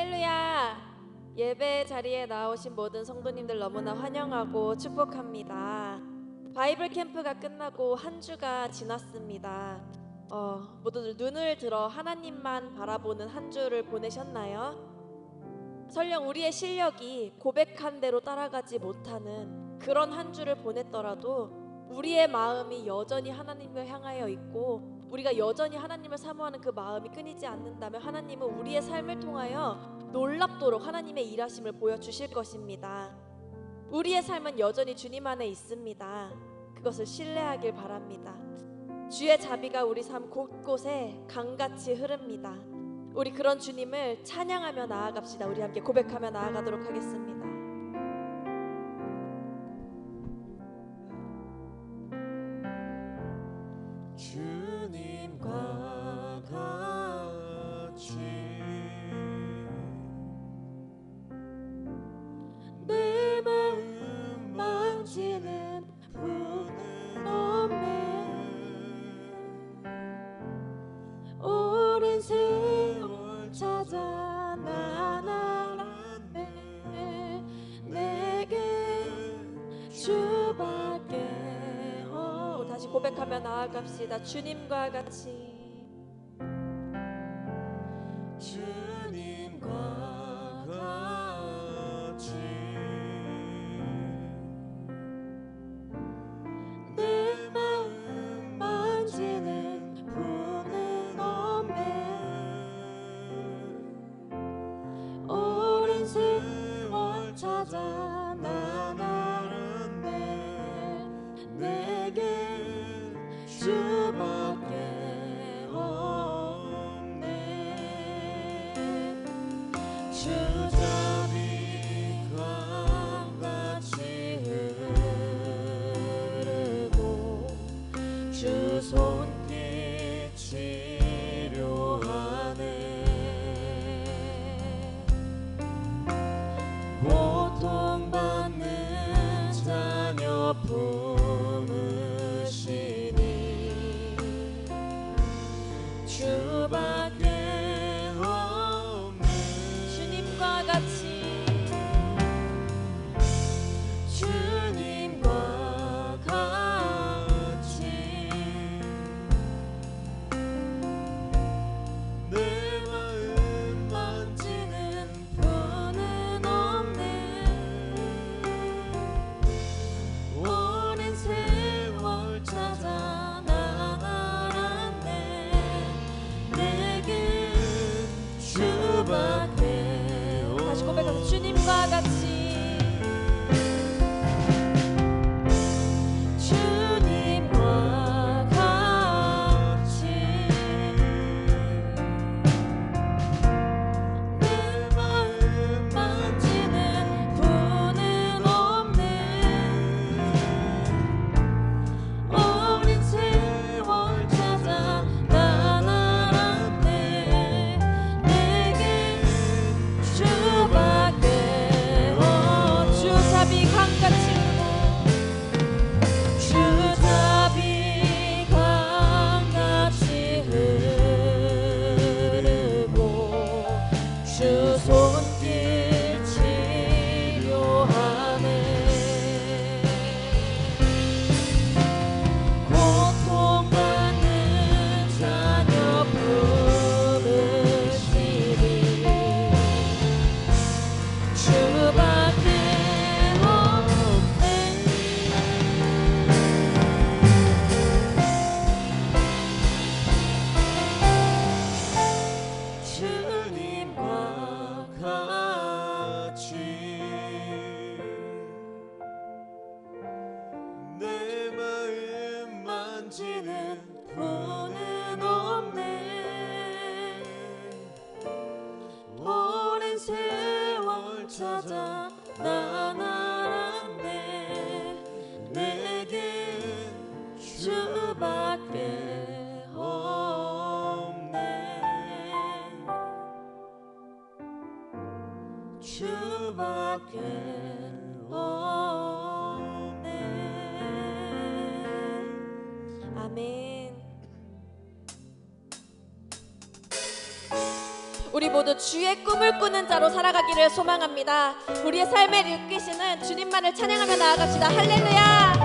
할렐루야! 예배 자리에 나오신 모든 성도님들 너무나 환영하고 축복합니다. 바이블 캠프가 끝나고 한 주가 지났습니다. 모두들 눈을 들어 하나님만 바라보는 한 주를 보내셨나요? 설령 우리의 실력이 고백한 대로 따라가지 못하는 그런 한 주를 보냈더라도 우리의 마음이 여전히 하나님을 향하여 있고 우리가 여전히 하나님을 사모하는 그 마음이 끊이지 않는다면 하나님은 우리의 삶을 통하여 놀랍도록 하나님의 일하심을 보여주실 것입니다. 우리의 삶은 여전히 주님 안에 있습니다. 그것을 신뢰하길 바랍니다. 주의 자비가 우리 삶 곳곳에 강같이 흐릅니다. 우리 그런 주님을 찬양하며 나아갑시다. 우리 함께 고백하며 나아가도록 하겠습니다. 주님과 같이 내 마음 만지는 분은 없네. 오랜 세월 찾아 난 알았네. 내게 주밖에. 다시 고백하며 나아갑시다. 주님과 같이 주님과 같이 내 마음 만지는 분은 없네. 오랜 세월 찾아 난 알았네. 내게 주밖에 없네. 주 자비 강같이 흐르고 주 손길 치료하네. 고통받는 자녀 주밖에 없네. 주님과 같이 주님과 같이 내 마음 만지는 분은 없네. 오랜 세월 찾아 다시 고백하면서 주님과 같이 주님과 같이 내 마음 만지는 분은 없네. 오랜 세월 찾아 난 알았네. 내게 주밖에 주 자비 강같이 주 자비 강같이 흐르고 주 손길 치료하네. 고통받는 자녀 부르시니 주밖에 없네. 주님과 같이 내 마음 만지는 분은 없네. 오랜 세월 찾아 난 알았네. 내게 주밖에 없네. 주밖에 없네. 아멘. 우리 모두 주의 꿈을 꾸는 자로 살아가기를 소망합니다. 우리의 삶을 이끄시는 주님만을 찬양하며 나아갑시다. 할렐루야.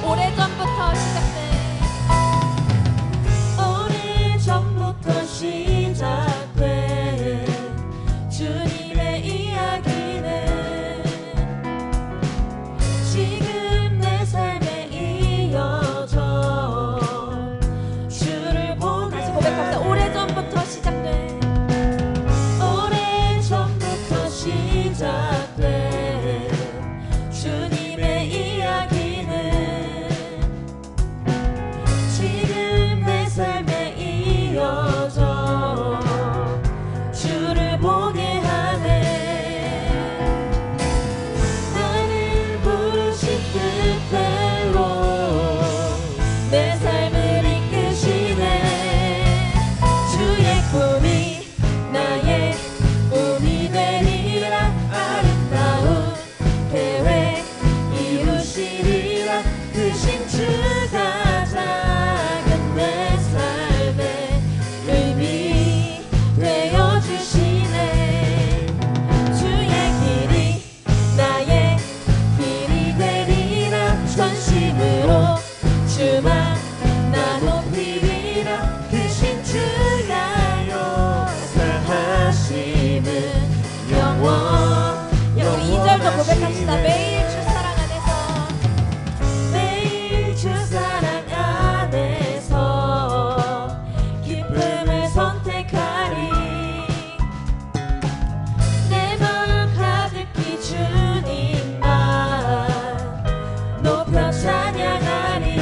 오래전부터 시작된 주님의 이야기는 지금 내 삶에 이어져 주를 보내. 다시 고백합니다. 오래전부터 시작된 주님의 이야기는 지금 내 삶에 이어져 주를 보게 하네. 나를 부르신 뜻대로 내 삶을 이끄시네. 주의 꿈이 나의 꿈이 되리라. 아름다운 계획 이루시리라. 크신 주가 작은 내 삶의 의미 되어주시네. 주의 길이 나의 길이 되리라. 전심으로 주만 나 높이리라. 크신 주가 역사하심은 영원. 우리 2절도 고백합시다. 매일 주 사랑 안에서 매일 주 사랑 안에서 기쁨을 선택하리. 내 마음 가득히 주님만 높여 찬양하리.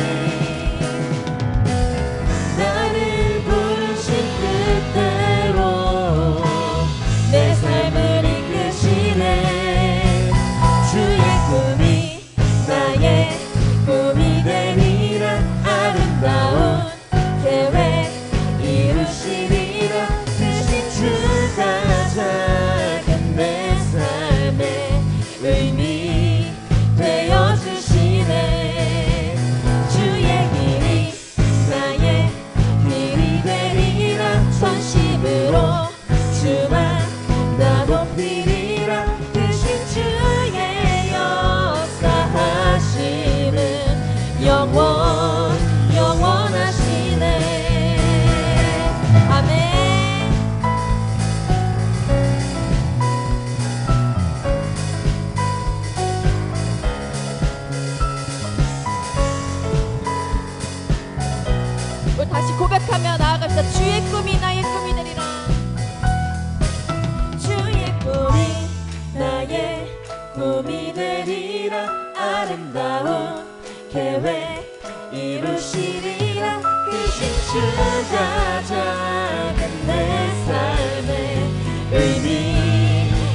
나를 부르신 뜻대로 내 삶을 이끄시네. 주의 꿈이 나의 꿈이 되리라. 아름다운 계획 이루시리라. 크신 주가 작은 내 삶의 의미 되어주시네. 주의 길이 나의 길이 되리라. 전심으로 주만 나 높이리라. 크신 주의 역사하심은 영원하시네. 아멘. 우리 다시 고백하며 나아갑시다. 주의 꿈이 나의 꿈이 되리라. 주의 꿈이 나의 꿈이 되리라. 아름다운 계획 이루시리라. 크신 주가 작은 내 삶의 의미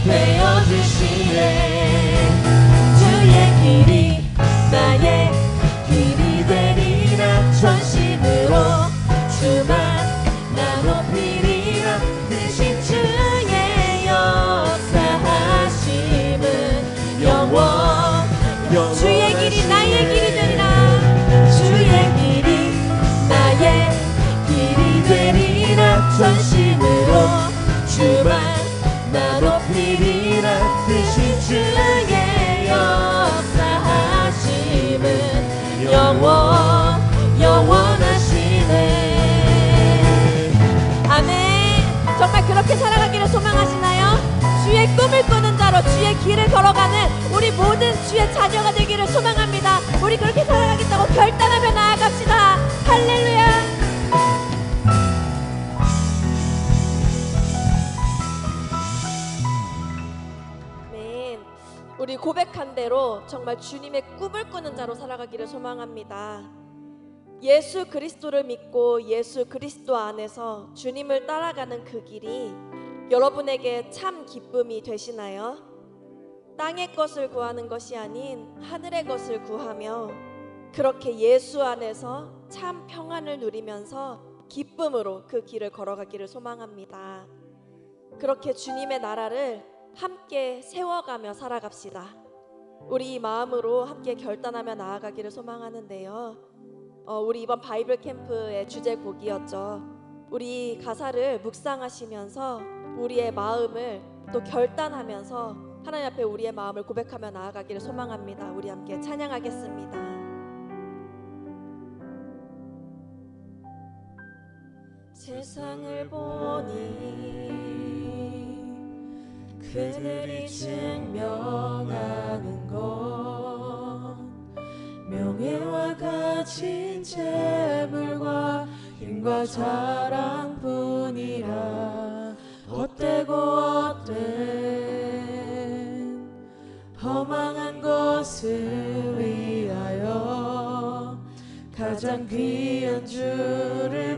되어주시네. 주의 길이 나의 길이 되리라. 전심으로 주만 나 높이리라. 크신 주의 역사하심은 주의 길이 나의 길이 되리라. 주의 길이 나의 길이 되리라. 전심으로 주만 나 높이리라. 크신 주의 역사하심은 영원하시네. 아멘. 정말 그렇게 살아가기를 소망하시나요? 주의 꿈을 꾸는 자로 주의 길을 걸어가는 우리 모든 주의 자녀가 되기를 소망합니다. 우리 그렇게 살아가겠다고 결단하며 나아갑시다. 할렐루야. 아멘. 우리 고백한 대로 정말 주님의 꿈을 꾸는 자로 살아가기를 소망합니다. 예수 그리스도를 믿고 예수 그리스도 안에서 주님을 따라가는 그 길이 여러분에게 참 기쁨이 되시나요? 땅의 것을 구하는 것이 아닌 하늘의 것을 구하며 그렇게 예수 안에서 참 평안을 누리면서 기쁨으로 그 길을 걸어가기를 소망합니다. 그렇게 주님의 나라를 함께 세워가며 살아갑시다. 우리 마음으로 함께 결단하며 나아가기를 소망하는데요. 우리 이번 바이블 캠프의 주제곡이었죠. 우리 가사를 묵상하시면서 우리의 마음을 또 결단하면서 하나님 앞에 우리의 마음을 고백하며 나아가기를 소망합니다. 우리 함께 찬양하겠습니다. 세상을 보니 그들이 증명하는 것 명예와 가진 재물과 힘과 자랑뿐이라 헛되고 헛된 허망한 것을 위하여 가장 귀한 주를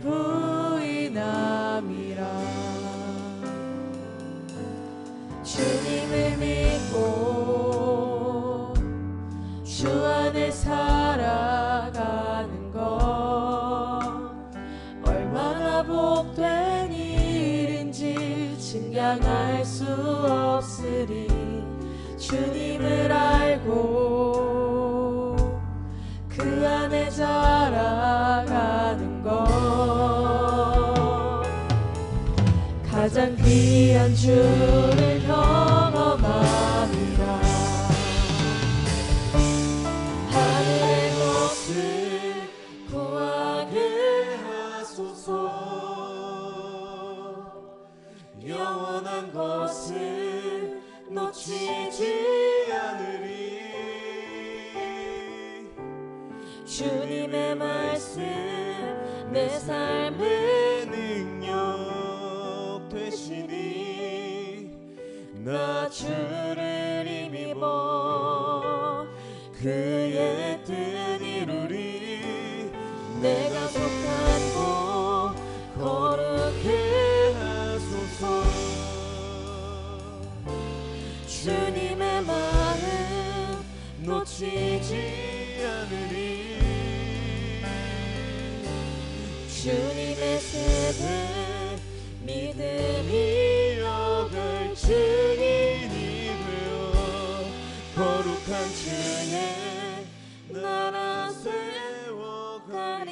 부인함이라. 주님을 믿고 주 안에 살아가는 것 얼마나 복된 일인지 증량할 수 없으리. 주님을 알고 그 안에 자라가는 것 가장 귀한 주를 경험합니다. 하늘의 것을 구하게 하소서. 영원한 것을 놓치지 않으리. 주님의 말씀 내 삶의 능력 되시니 나 주를 힘입어 그의 뜻 이루리. 내가 속한 곳 거룩해 하소서. 주님의 마음 놓치지 않으리. 주님의 세대 믿음이 여길 증인이 되어 거룩한 주의 나라 세워가리.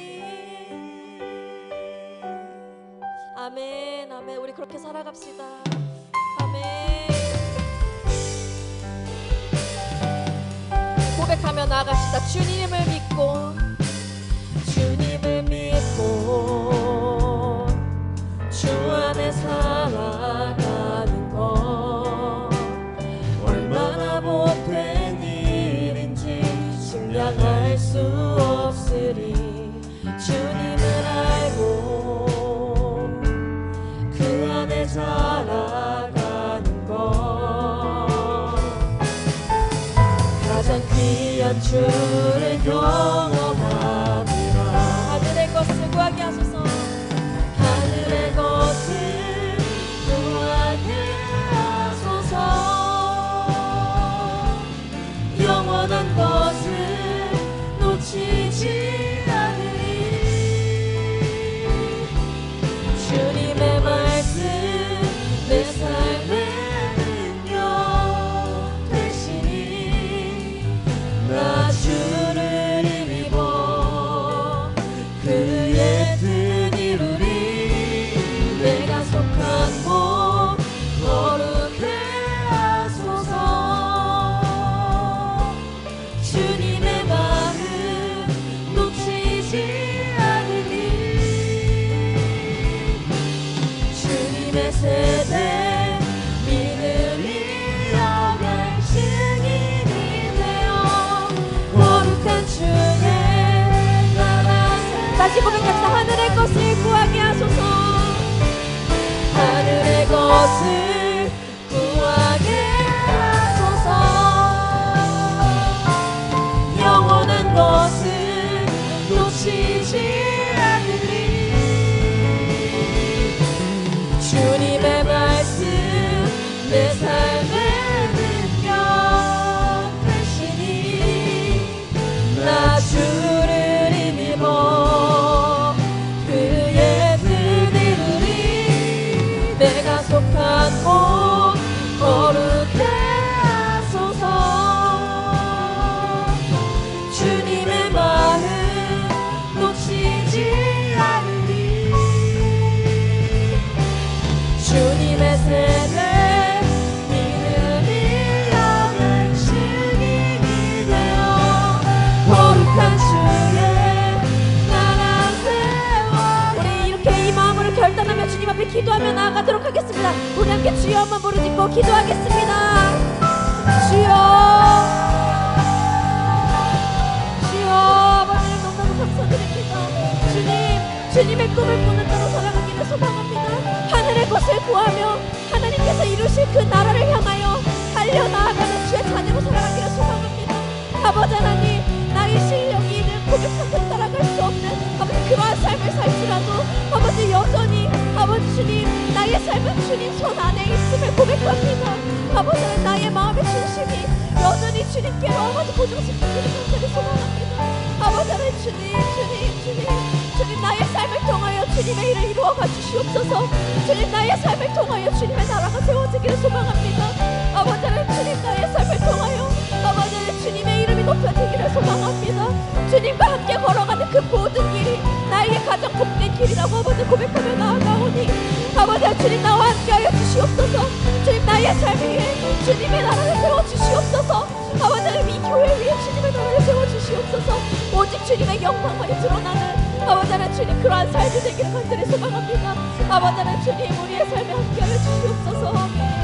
아멘 아멘. 우리 그렇게 살아갑시다. 아멘. 고백하며 나아갑시다. 주님을 믿고 주님을 믿고 주 안에 살아가는 것 얼마나 복된 일인지 증량할 수 없으리. 주님을 알고 그 안에 자라가는 것 가장 귀한 주를 경험하리라. 하늘의 것을 구하게 하소서. 하늘의 것을 구하게 하소서. 영원한 것을 놓치지 않으리. 주님의 말씀 내 삶의 능력 되시니 나 주를 힘입어 그의 뜻 이루리. 내가 속한 곳 거룩해 하소서. 주님의 마음 놓치지 않으리. 주님의 세대 믿음이 여길 증인이 되어 거룩한 주의 나라. 다시 고백합시다. 하늘의 것을 구하게 하소서. 하늘의 것을 구하게 하소서. 영원한 것을 놓치지 않으리. 주님의 말씀 내 삶의 능력 되시니 나 주를 힘입어 그의 뜻 이루리. 내가 속한 우리 기도하며 나아가도록 하겠습니다. 우리 함께 주여 한번 부르짖고 기도하겠습니다. 주여, 주여, 아버지를 너무너무 감사드립니다. 주님의 꿈을 꾸는 대로 살아가기를 소망합니다. 하늘의 것을 구하며 하나님께서 이루실 그 나라를 향하여 달려나아가는 주의 자녀로 살아가기를 소망합니다. 아버지 하나님, 나의 실력이 있는 고백한테 따라갈 수 없는 아버지 그러한 삶을 살지라도 아버지 여전히 아버지 주님 나의 삶은 주님 손 안에 있음을 고백합니다. 아버지 하나님, 나의 마음의 중심이 여전히 주님께로 아버지 고정시키기를 간절히 소망합니다. 아버지 하나님, 주님 나의 삶을 통하여 주님의 일을 이루어가 주시옵소서. 주님 나의 삶을 통하여 주님의 나라가 세워지기를 소망합니다. 아버지 하나님, 주님 나의 삶을 통하여 아버지 하나님, 주님의 이름이 높여지기를 소망합니다. 주님과 함께 걸어가는 그 모든 길이 나에게 가장 복된 길이라고 아버지 고백하며 나아가오니 아버지 하나님, 주님 나와 함께하여 주시옵소서. 주님 나의 삶 위에 주님의 나라를 세워주시옵소서. 아버지 하나님, 이 교회 위에 주님의 나라를 세워주시옵소서. 오직 주님의 영광만이 드러나는 아버지 하나님, 주님 그러한 삶이 되기를 간절히 소망합니다. 아버지 하나님, 주님 우리의 삶에 함께하여 주시옵소서. 아멘.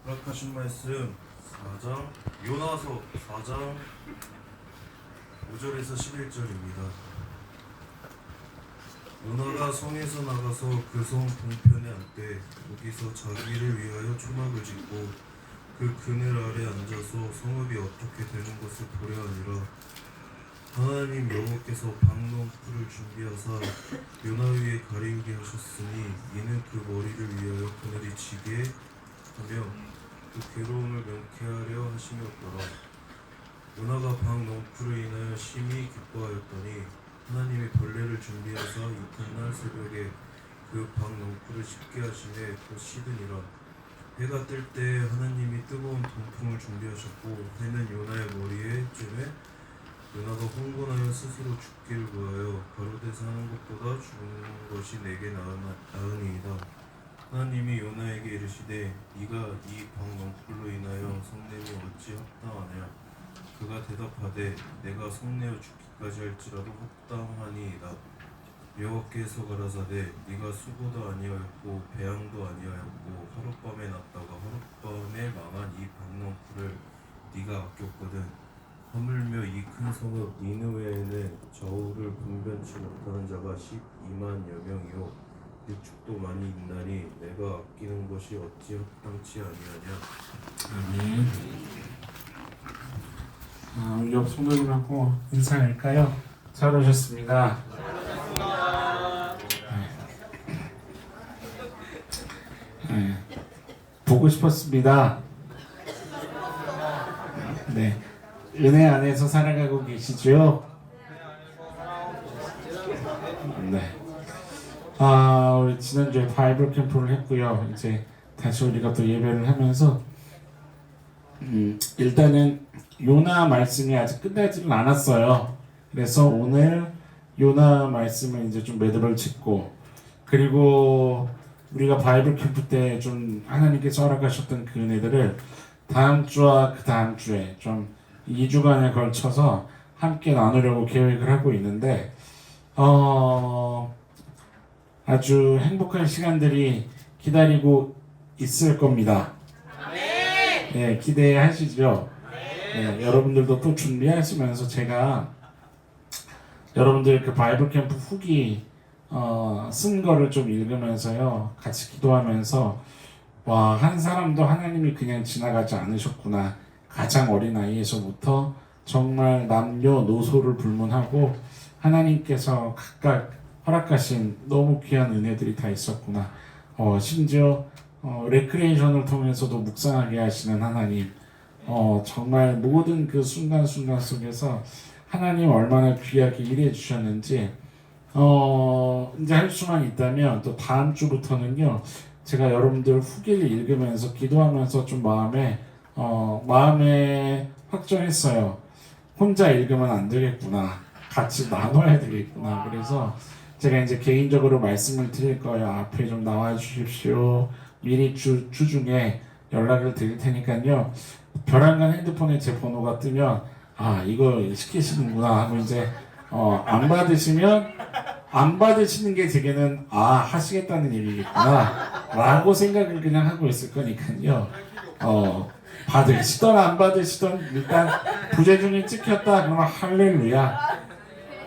허락하신 말씀 4장 요나서 4장 5절에서 11절입니다. 요나가 성에서 나가서 그 성 동편에 앉되 거기서 자기를 위하여 초막을 짓고 그 그늘 아래 앉아서 성읍이 어떻게 되는 것을 보려 하니라. 하나님 여호와께서 박농풀을 준비하사 요나 위에 가리우게 하셨으니 이는 그 머리를 위하여 그늘이 지게 하며 그 괴로움을 명쾌하려 하심이었더라. 요나가 박농풀을 인하여 심히 기뻐하였더니 하나님이 벌레를 준비하사 이튿날 새벽에 그 박농풀을 씹게 하시매 곧 시드니라. 해가 뜰 때 하나님이 뜨거운 동풍을 준비하셨고 해는 요나의 머리에 쯤에 요나가 흥분하여 스스로 죽기를 구하여 가로되 사는 것보다 죽는 것이 내게 나으니이다. 하나님이 요나에게 이르시되 네가 이 박농풀로 인하여 성냄이 어찌 합당하냐. 그가 대답하되 내가 성내어 죽기까지 할지라도 합당하니이다. 여호와께서 가라사대 네가 수고도 아니하였고 배양도 아니하였고 하룻밤에 났다가 하룻밤에 망한 이 박농풀을 네가 아꼈거든. 허물며 이 큰 성읍 니느웨에는 저울을 분변치 못하는 자가 12만여 명이요 일축도 많이 있나니 내가 아끼는 것이 어찌 합당치 아니하냐. 아멘. 우리 옆 성도님하고 인사할까요? 잘 오셨습니다. 네. 보고 싶었습니다. 네. 은혜 안에서 살아가고 계시죠? 네. 우리 지난주에 바이블 캠프를 했고요. 이제 다시 우리가 또 예배를 하면서 일단은 요나 말씀이 아직 끝나지는 않았어요. 그래서 오늘 요나 말씀을 이제 좀 매듭을 짓고, 그리고 우리가 바이블 캠프 때 좀 하나님께서 허락하셨던 그 은혜들을 다음 주와 그 다음 주에 좀 2주간에 걸쳐서 함께 나누려고 계획을 하고 있는데 아주 행복한 시간들이 기다리고 있을 겁니다. 네, 기대하시죠? 네, 여러분들도 또 준비하시면서 제가 여러분들 그 바이블 캠프 후기 쓴 거를 좀 읽으면서요, 같이 기도하면서 와, 한 사람도 하나님이 그냥 지나가지 않으셨구나. 가장 어린 나이에서부터 정말 남녀노소를 불문하고 하나님께서 각각 허락하신 너무 귀한 은혜들이 다 있었구나. 심지어 레크레이션을 통해서도 묵상하게 하시는 하나님. 정말 모든 그 순간순간 속에서 하나님 얼마나 귀하게 일해 주셨는지 이제 할 수만 있다면 또 다음 주부터는요 제가 여러분들 후기를 읽으면서 기도하면서 좀 마음에 확정했어요. 혼자 읽으면 안 되겠구나. 같이 나눠야 되겠구나. 그래서 제가 이제 개인적으로 말씀을 드릴 거예요. 앞에 좀 나와 주십시오. 미리 주중에 연락을 드릴 테니까요. 벼랑간 핸드폰에 제 번호가 뜨면 이거 시키시는구나 하고 이제 안 받으시는 게 제게는 하시겠다는 얘기겠구나 라고 생각을 그냥 하고 있을 거니까요. 받으시던 안 받으시던 일단 부재중에 찍혔다 그러면 할렐루야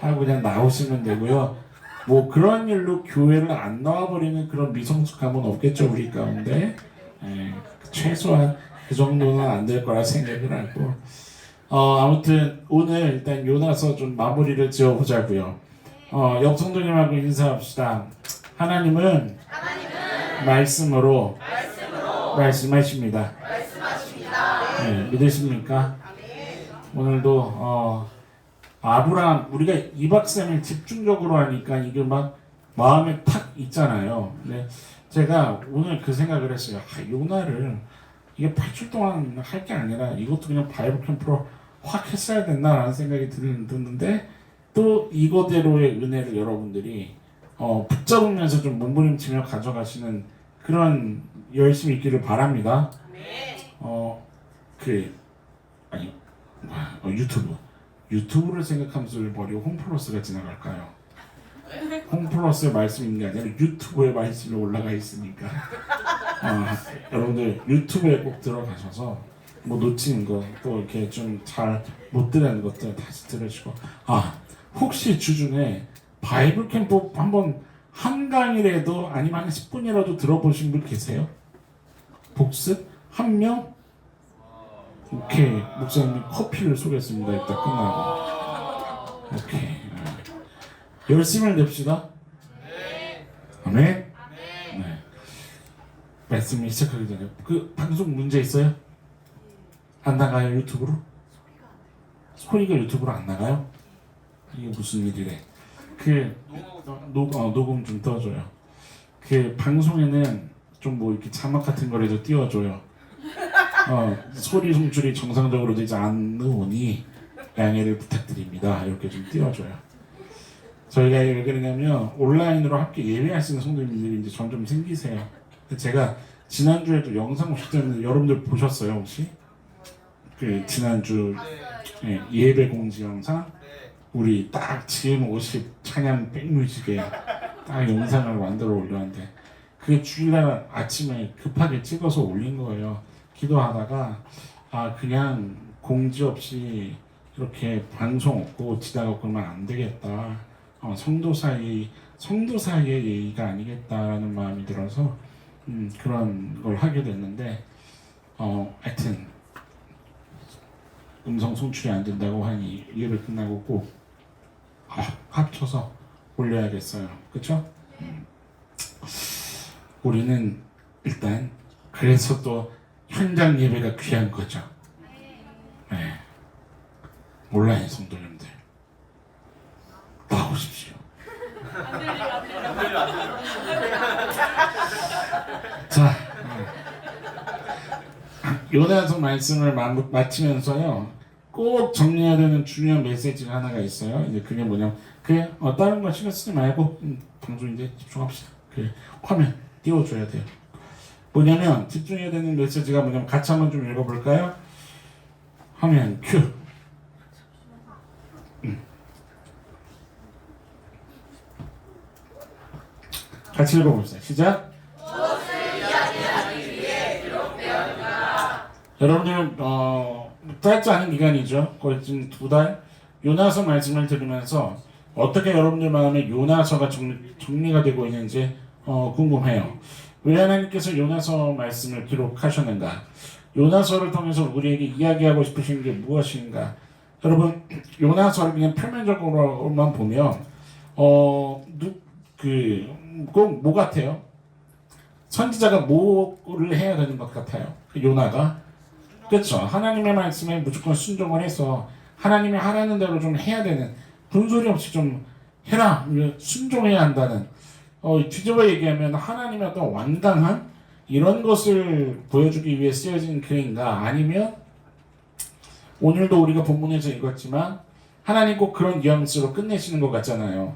하고 그냥 나오시면 되고요. 뭐 그런 일로 교회를 안 나와버리는 그런 미성숙함은 없겠죠 우리 가운데. 최소한 그 정도는 안 될 거라 생각을 하고 아무튼 오늘 일단 요나서 좀 마무리를 지어보자고요. 옆 성도님하고 인사합시다. 하나님은 말씀으로 말씀하십니다. 네, 믿으십니까? 오늘도 아브라함 우리가 2박 3일 집중적으로 하니까 이게 막 마음에 탁 있잖아요. 근데 제가 오늘 그 생각을 했어요. 요나를 이게 8주 동안 할 게 아니라 이것도 그냥 바이블 캠프로 확 했어야 됐나라는 생각이 듣는데 또 이거대로의 은혜를 여러분들이 붙잡으면서 좀 몸부림치며 가져가시는 그런 열심히 있기를 바랍니다. 유튜브를 생각하면서 왜 머리에 홈플러스가 지나갈까요? 홈플러스의 말씀인 게 아니라 유튜브의 말씀이 올라가 있으니까 여러분들 유튜브에 꼭 들어가셔서 뭐 놓치는 거 또 이렇게 좀 잘 못 들은 것들 다시 들으시고 혹시 주중에 바이블 캠프 한번 한 강의라도 아니면 한 10분이라도 들어보신 분 계세요? 복습? 한 명? 오케이 목사님 커피를 쏘겠습니다. 이따 끝나고 오케이 열심을 냅시다. 아멘. 네. 말씀이 시작하기 전에 그 방송 문제 있어요? 안 나가요 유튜브로? 소리가 유튜브로 안 나가요? 이게 무슨 일이래? 녹음 좀 떠줘요. 그 방송에는 좀 뭐 이렇게 자막 같은 거라도 띄워줘요. 소리 송출이 정상적으로 되지 않으니 양해를 부탁드립니다. 이렇게 좀 띄워줘요. 저희가 왜 그러냐면 온라인으로 함께 예배하시는 성도님들이 이제 점점 생기세요. 제가 지난주에도 영상 올렸는데 여러분들 보셨어요 혹시? 그 지난주 예배 공지 영상 우리 딱 지금 50 찬양 백뮤직에 딱 영상을 만들어 올렸는데 그게 주일날 아침에 급하게 찍어서 올린 거예요. 기도하다가 그냥 공지 없이 이렇게 방송 없고 지나가고 그러면 안 되겠다. 성도 사이의 예의가 아니겠다라는 마음이 들어서 그런 걸 하게 됐는데 하여튼 음성 송출이 안 된다고 하니 예배 끝나고 꼭 합쳐서 올려야겠어요. 그렇죠? 우리는 일단 그래서 또 현장 예배가 귀한 거죠. 네. 온라인 성도님들 나오십시오. 자, 요나서 말씀을 마치면서요. 꼭 정리해야 되는 중요한 메시지가 하나가 있어요. 이제 그게 뭐냐면 다른 거 신경 쓰지 말고 방송 이제 집중합시다. 화면 띄워줘야 돼요. 뭐냐면 집중해야 되는 메시지가 뭐냐면 같이 한번 좀 읽어볼까요? 화면 큐. 같이 읽어봅시다. 시작. 여러분들 짧지 않은 기간이죠. 거의 지금 2달 요나서 말씀을 들으면서 어떻게 여러분들 마음에 요나서가 정리가 되고 있는지 궁금해요. 왜 하나님께서 요나서 말씀을 기록하셨는가? 요나서를 통해서 우리에게 이야기하고 싶으신 게 무엇인가? 여러분 요나서를 그냥 표면적으로만 보면 꼭 뭐 같아요? 선지자가 뭐를 해야 되는 것 같아요? 요나가 그렇죠. 하나님의 말씀에 무조건 순종을 해서 하나님이 하라는 대로 좀 해야 되는 군소리 없이 좀 해라 순종해야 한다는 뒤집어 얘기하면 하나님의 어떤 완강한 이런 것을 보여주기 위해 쓰여진 글인가 아니면 오늘도 우리가 본문에서 읽었지만 하나님 꼭 그런 뉘앙스로 끝내시는 것 같잖아요.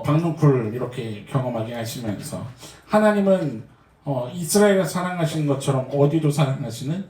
박능쿨 이렇게 경험하게 하시면서 하나님은 이스라엘을 사랑하시는 것처럼 어디도 사랑하시는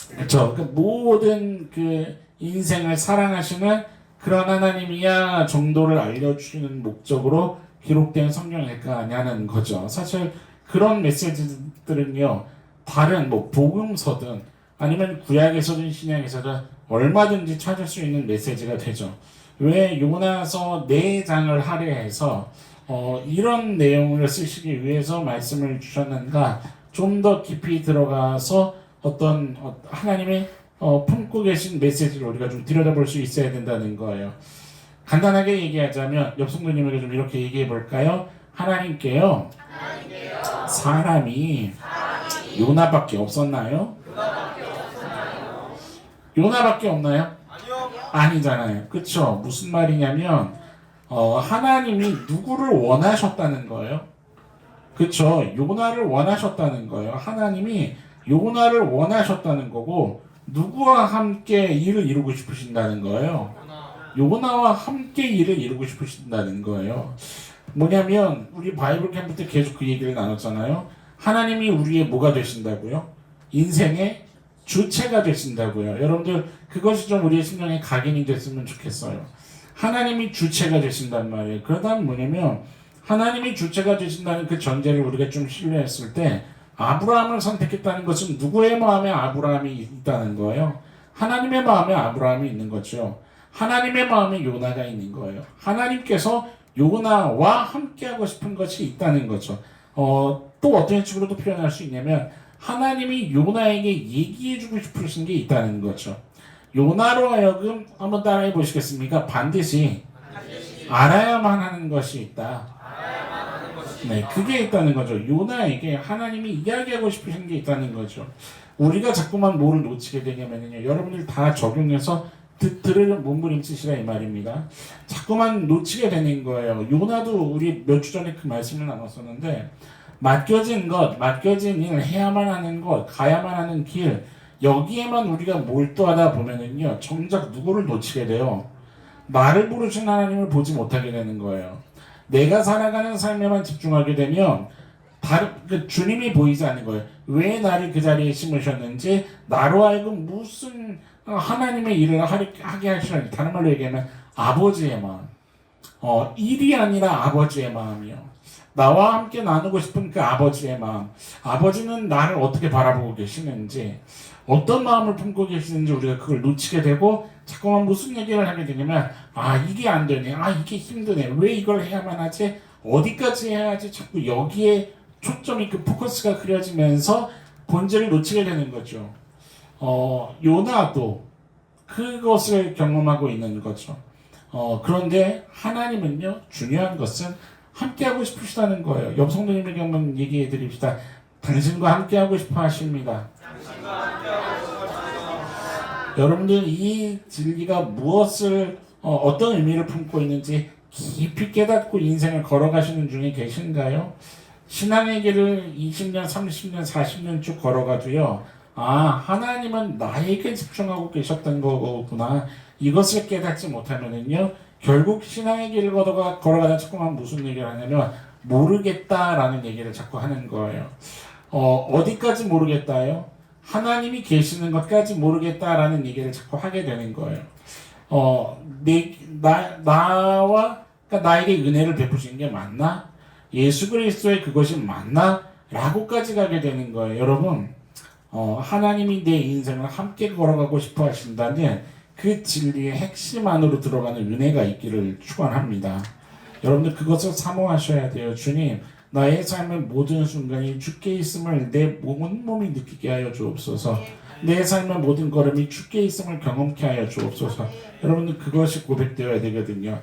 그렇죠. 그 모든 그 인생을 사랑하시는 그런 하나님이야 정도를 알려주시는 목적으로 기록된 성경일까 하냐는 거죠. 사실 그런 메시지들은요 다른 뭐 복음서든 아니면 구약에서든 신약에서든 얼마든지 찾을 수 있는 메시지가 되죠. 왜 요나서 4장을 할애해서 이런 내용을 쓰시기 위해서 말씀을 주셨는가 좀 더 깊이 들어가서 어떤 하나님의 품고 계신 메시지를 우리가 좀 들여다볼 수 있어야 된다는 거예요. 간단하게 얘기하자면 옆 성도님에게 좀 이렇게 얘기해 볼까요? 하나님께요 사람이 요나밖에 없었나요? 요나밖에 없나요? 아니잖아요. 그쵸? 무슨 말이냐면 하나님이 누구를 원하셨다는 거예요. 그쵸? 요나를 원하셨다는 거예요. 하나님이 요나를 원하셨다는 거고 누구와 함께 일을 이루고 싶으신다는 거예요. 요나와 함께 일을 이루고 싶으신다는 거예요. 뭐냐면 우리 바이블 캠프 때 계속 그 얘기를 나눴잖아요. 하나님이 우리의 뭐가 되신다고요? 인생의 주체가 되신다고요. 여러분들 그것이 좀 우리의 심령에 각인이 됐으면 좋겠어요. 하나님이 주체가 되신단 말이에요. 그러다는 뭐냐면 하나님이 주체가 되신다는 그 전제를 우리가 좀 신뢰했을 때 아브라함을 선택했다는 것은 누구의 마음에 아브라함이 있다는 거예요? 하나님의 마음에 아브라함이 있는 거죠. 하나님의 마음에 요나가 있는 거예요. 하나님께서 요나와 함께하고 싶은 것이 있다는 거죠. 또 어떤 식으로도 표현할 수 있냐면 하나님이 요나에게 얘기해주고 싶으신 게 있다는 거죠. 요나로 하여금 한번 따라해 보시겠습니까? 반드시 알아야만 하는 것이 있다. 네, 그게 있다는 거죠. 요나에게 하나님이 이야기하고 싶으신 게 있다는 거죠. 우리가 자꾸만 뭐를 놓치게 되냐면요, 여러분들 다 적용해서 들으려 몸부림치시라 이 말입니다. 자꾸만 놓치게 되는 거예요. 요나도 우리 몇 주 전에 그 말씀을 나눴었는데 맡겨진 것, 맡겨진 일, 해야만 하는 것, 가야만 하는 길 여기에만 우리가 몰두하다 보면은요 정작 누구를 놓치게 돼요? 나를 부르신 하나님을 보지 못하게 되는 거예요. 내가 살아가는 삶에만 집중하게 되면 주님이 보이지 않는 거예요. 왜 나를 그 자리에 심으셨는지, 나로 하여금 무슨 하나님의 일을 하게 하시는지, 다른 말로 얘기하면 아버지의 마음, 일이 아니라 아버지의 마음이요. 나와 함께 나누고 싶은 그 아버지의 마음, 아버지는 나를 어떻게 바라보고 계시는지, 어떤 마음을 품고 계시는지 우리가 그걸 놓치게 되고 자꾸만 무슨 얘기를 하게 되냐면 이게 안 되네, 이게 힘드네, 왜 이걸 해야만 하지, 어디까지 해야지, 자꾸 여기에 초점이 그 포커스가 그려지면서 본질을 놓치게 되는 거죠. 요나도 그것을 경험하고 있는 거죠. 그런데 하나님은요 중요한 것은 함께하고 싶으시다는 거예요. 옆 성도님에게 한번 얘기해 드립시다. 당신과 함께하고 싶어 하십니다. 여러분들 이 진리가 무엇을 어떤 의미를 품고 있는지 깊이 깨닫고 인생을 걸어가시는 중에 계신가요? 신앙의 길을 20년, 30년, 40년 쭉 걸어가도요, 하나님은 나에게 집중하고 계셨던 거구나, 이것을 깨닫지 못하면은요 결국 신앙의 길을 걸어가다 자꾸만 무슨 얘기를 하냐면 모르겠다라는 얘기를 자꾸 하는 거예요. 어디까지 모르겠다요? 하나님이 계시는 것까지 모르겠다라는 얘기를 자꾸 하게 되는 거예요. 그러니까 나에게 은혜를 베푸신 게 맞나? 예수 그리스도의 그것이 맞나? 라고까지 가게 되는 거예요. 여러분, 하나님이 내 인생을 함께 걸어가고 싶어 하신다는 그 진리의 핵심 안으로 들어가는 은혜가 있기를 축원합니다. 여러분들 그것을 사모하셔야 돼요. 주님, 나의 삶의 모든 순간이 주께 있음을 내 온몸이 느끼게 하여 주옵소서. 내 삶의 모든 걸음이 주께 있음을 경험케 하여 주옵소서. 여러분들 그것이 고백되어야 되거든요.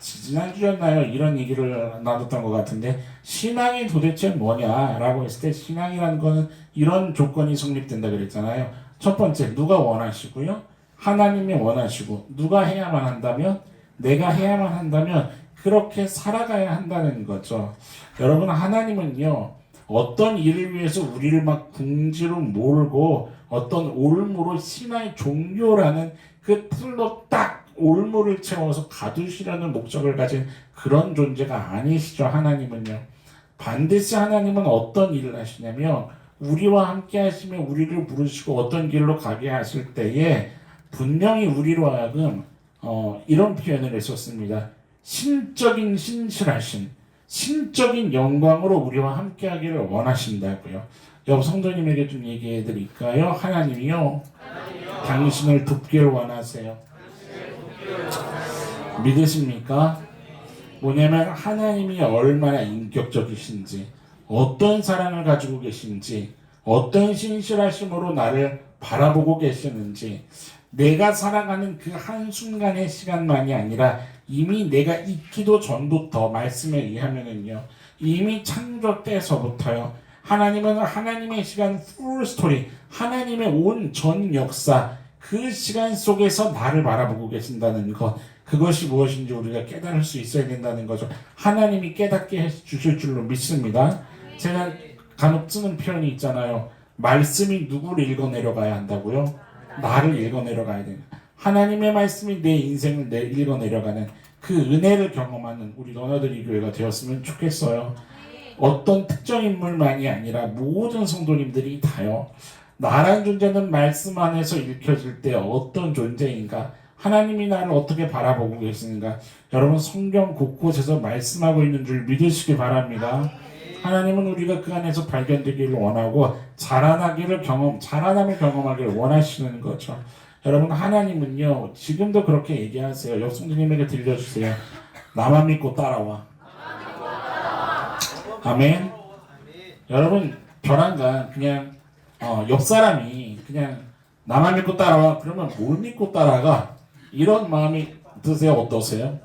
지난주였나요? 이런 얘기를 나눴던 것 같은데 신앙이 도대체 뭐냐라고 했을 때 신앙이라는 거는 이런 조건이 성립된다 그랬잖아요. 첫 번째, 누가 원하시고요. 하나님이 원하시고 누가 해야만 한다면 내가 해야만 한다면 그렇게 살아가야 한다는 거죠. 여러분 하나님은요. 어떤 일을 위해서 우리를 막 궁지로 몰고 어떤 올무로 신화의 종교라는 그 틀로 딱 올무를 채워서 가두시려는 목적을 가진 그런 존재가 아니시죠. 하나님은요. 반드시 하나님은 어떤 일을 하시냐면 우리와 함께 하시며 우리를 부르시고 어떤 길로 가게 하실 때에 분명히 우리로 하여금 이런 표현을 했었습니다. 신적인 신실하신 신적인 영광으로 우리와 함께하기를 원하신다고요. 여러분 성도님에게 좀 얘기해 드릴까요? 하나님이요. 당신을 돕기를 원하세요. 믿으십니까? 뭐냐면 하나님이 얼마나 인격적이신지 어떤 사랑을 가지고 계신지 어떤 신실하심으로 나를 바라보고 계시는지 내가 살아가는 그 한순간의 시간만이 아니라 이미 내가 있기도 전부터 말씀에 의하면은요 이미 창조 때서부터요 하나님은 하나님의 시간 풀 스토리 하나님의 온 전 역사 그 시간 속에서 나를 바라보고 계신다는 것 그것이 무엇인지 우리가 깨달을 수 있어야 된다는 거죠. 하나님이 깨닫게 해주실 줄로 믿습니다. 제가 간혹 쓰는 표현이 있잖아요. 말씀이 누구를 읽어내려가야 한다고요? 나를 읽어내려가야 돼요. 하나님의 말씀이 내 인생을 읽어내려가는 그 은혜를 경험하는 우리 너나들이 교회가 되었으면 좋겠어요. 어떤 특정 인물만이 아니라 모든 성도님들이 다요. 나란 존재는 말씀 안에서 읽혀질 때 어떤 존재인가? 하나님이 나를 어떻게 바라보고 계시는가? 여러분 성경 곳곳에서 말씀하고 있는 줄 믿으시기 바랍니다. 하나님은 우리가 그 안에서 발견되기를 원하고 자라남을 경험하기를 원하시는 거죠. 여러분 하나님은요 지금도 그렇게 얘기하세요. 옆 성도님에게 들려주세요. 나만 믿고 따라와. 아멘. 여러분 벼랑간 그냥 옆 사람이 그냥 나만 믿고 따라와 그러면 뭘 믿고 따라가? 이런 마음이 드세요? 어떠세요?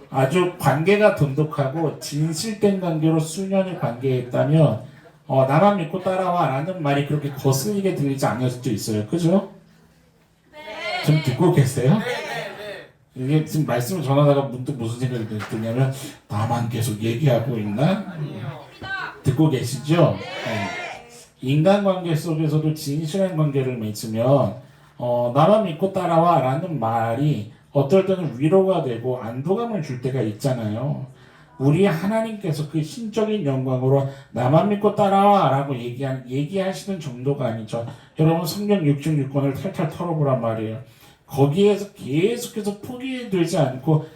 아주 관계가 돈독하고 진실된 관계로 수년을 관계했다면 나만 믿고 따라와 라는 말이 그렇게 거슬리게 들리지 않을 수도 있어요. 그죠? 지금 듣고 계세요? 이게 지금 말씀을 전하다가 문득 무슨 생각이 드냐면 나만 계속 얘기하고 있나? 듣고 계시죠? 네. 인간관계 속에서도 진실한 관계를 맺으면 나만 믿고 따라와 라는 말이 어떨 때는 위로가 되고 안도감을 줄 때가 있잖아요. 우리 하나님께서 그 신적인 영광으로 나만 믿고 따라와 라고 얘기하시는 정도가 아니죠. 여러분 성경 66권을 탈탈 털어보란 말이에요. 거기에서 계속해서 포기되지 않고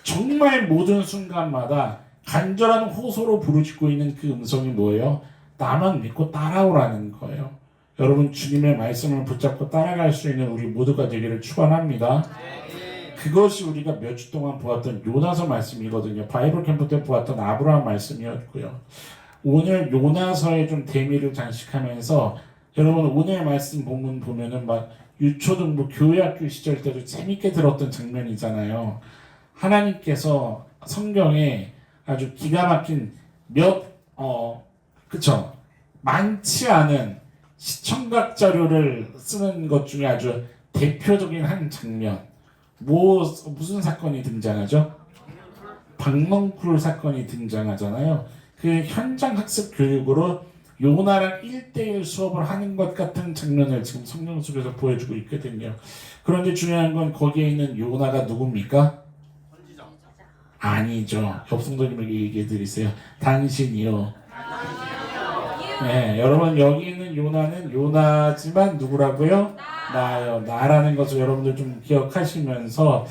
정말 모든 순간마다 간절한 호소로 부르짖고 있는 그 음성이 뭐예요? 나만 믿고 따라오라는 거예요. 여러분 주님의 말씀을 붙잡고 따라갈 수 있는 우리 모두가 되기를 축원합니다. 그것이 우리가 몇 주 동안 보았던 요나서 말씀이거든요. 바이블 캠프 때 보았던 아브라함 말씀이었고요. 오늘 요나서의 좀 대미를 장식하면서 여러분 오늘 말씀 본문 보면은 막 유초등부 교회학교 시절 때도 재밌게 들었던 장면이잖아요. 하나님께서 성경에 아주 기가 막힌 그쵸? 많지 않은 시청각 자료를 쓰는 것 중에 아주 대표적인 한 장면. 무슨 사건이 등장하죠? 박넝쿨 사건이 등장하잖아요. 그 현장 학습 교육으로 요나랑 1:1 수업을 하는 것 같은 장면을 지금 성경 속에서 보여주고 있거든요. 그런데 중요한 건 거기에 있는 요나가 누굽니까? 아니죠. 협성도님에게 얘기해 드리세요. 당신이요. 네, 여러분 여기 있는 요나는 요나지만 누구라고요? 나요. 나라는 것을 여러분들 좀 기억하시면서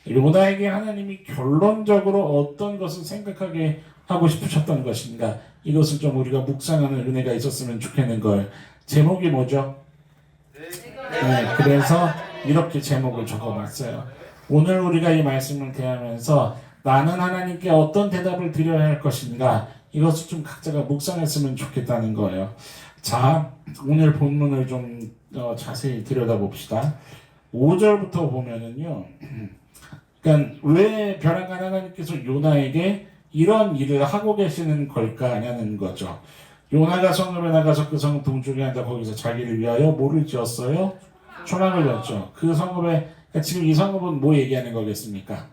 요나에게 하나님이 결론적으로 어떤 것을 생각하게 하고 싶으셨던 것인가 이것을 좀 우리가 묵상하는 은혜가 있었으면 좋겠는 걸. 제목이 뭐죠? 네, 그래서 이렇게 제목을 적어봤어요. 오늘 우리가 이 말씀을 대하면서 나는 하나님께 어떤 대답을 드려야 할 것인가 이것을 좀 각자가 묵상했으면 좋겠다는 거예요. 자, 오늘 본문을 좀 자세히 들여다봅시다. 5절부터 보면은요. 그러니까 왜 벼랑간 하나님께서 요나에게 이런 일을 하고 계시는 걸까냐는 거죠. 요나가 성읍에 나가서 그 성읍 동쪽에 앉아 거기서 자기를 위하여 뭐를 지었어요? 초막을 지었죠. 그 성읍에 그러니까 지금 이 성읍은 뭐 얘기하는 거겠습니까?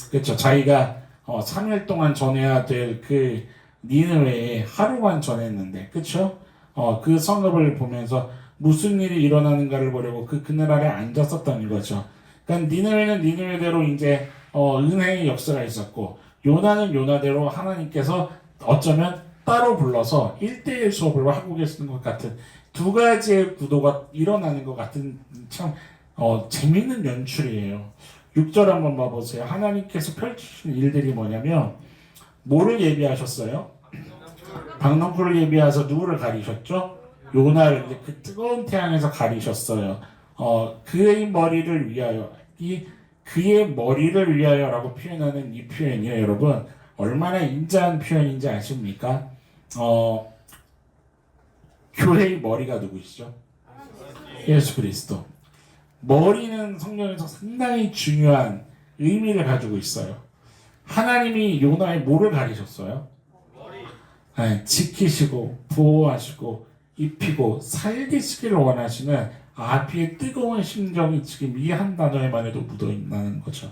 그렇죠. 자기가 3일 동안 전해야 될 그 니느웨에 하루만 전했는데, 그렇죠? 그 성읍을 보면서 무슨 일이 일어나는가를 보려고 그 그늘 아래 앉았었던 거죠. 그러니까 니느웨는 니느웨대로 이제 은혜의 역사가 있었고, 요나는 요나대로 하나님께서 어쩌면 따로 불러서 1대1 수업을 하고 계시는 것 같은 두 가지의 구도가 일어나는 것 같은 참 재밌는 연출이에요. 6절 한번 봐보세요. 하나님께서 펼치신 일들이 뭐냐면 뭐를 예비하셨어요? 박넝쿨을 예비해서 누구를 가리셨죠? 요나를 이제 그 뜨거운 태양에서 가리셨어요. 그의 머리를 위하여, 이 그의 머리를 위하여라고 표현하는 이 표현이요, 여러분 얼마나 인자한 표현인지 아십니까? 교회의 머리가 누구시죠? 예수 그리스도. 머리는 성경에서 상당히 중요한 의미를 가지고 있어요. 하나님이 요나의 뭐를 가리셨어요? 네, 지키시고 보호하시고 입히고 살리시기를 원하시는 아비의 뜨거운 심정이 지금 이 한 단어에만 해도 묻어있다는 거죠.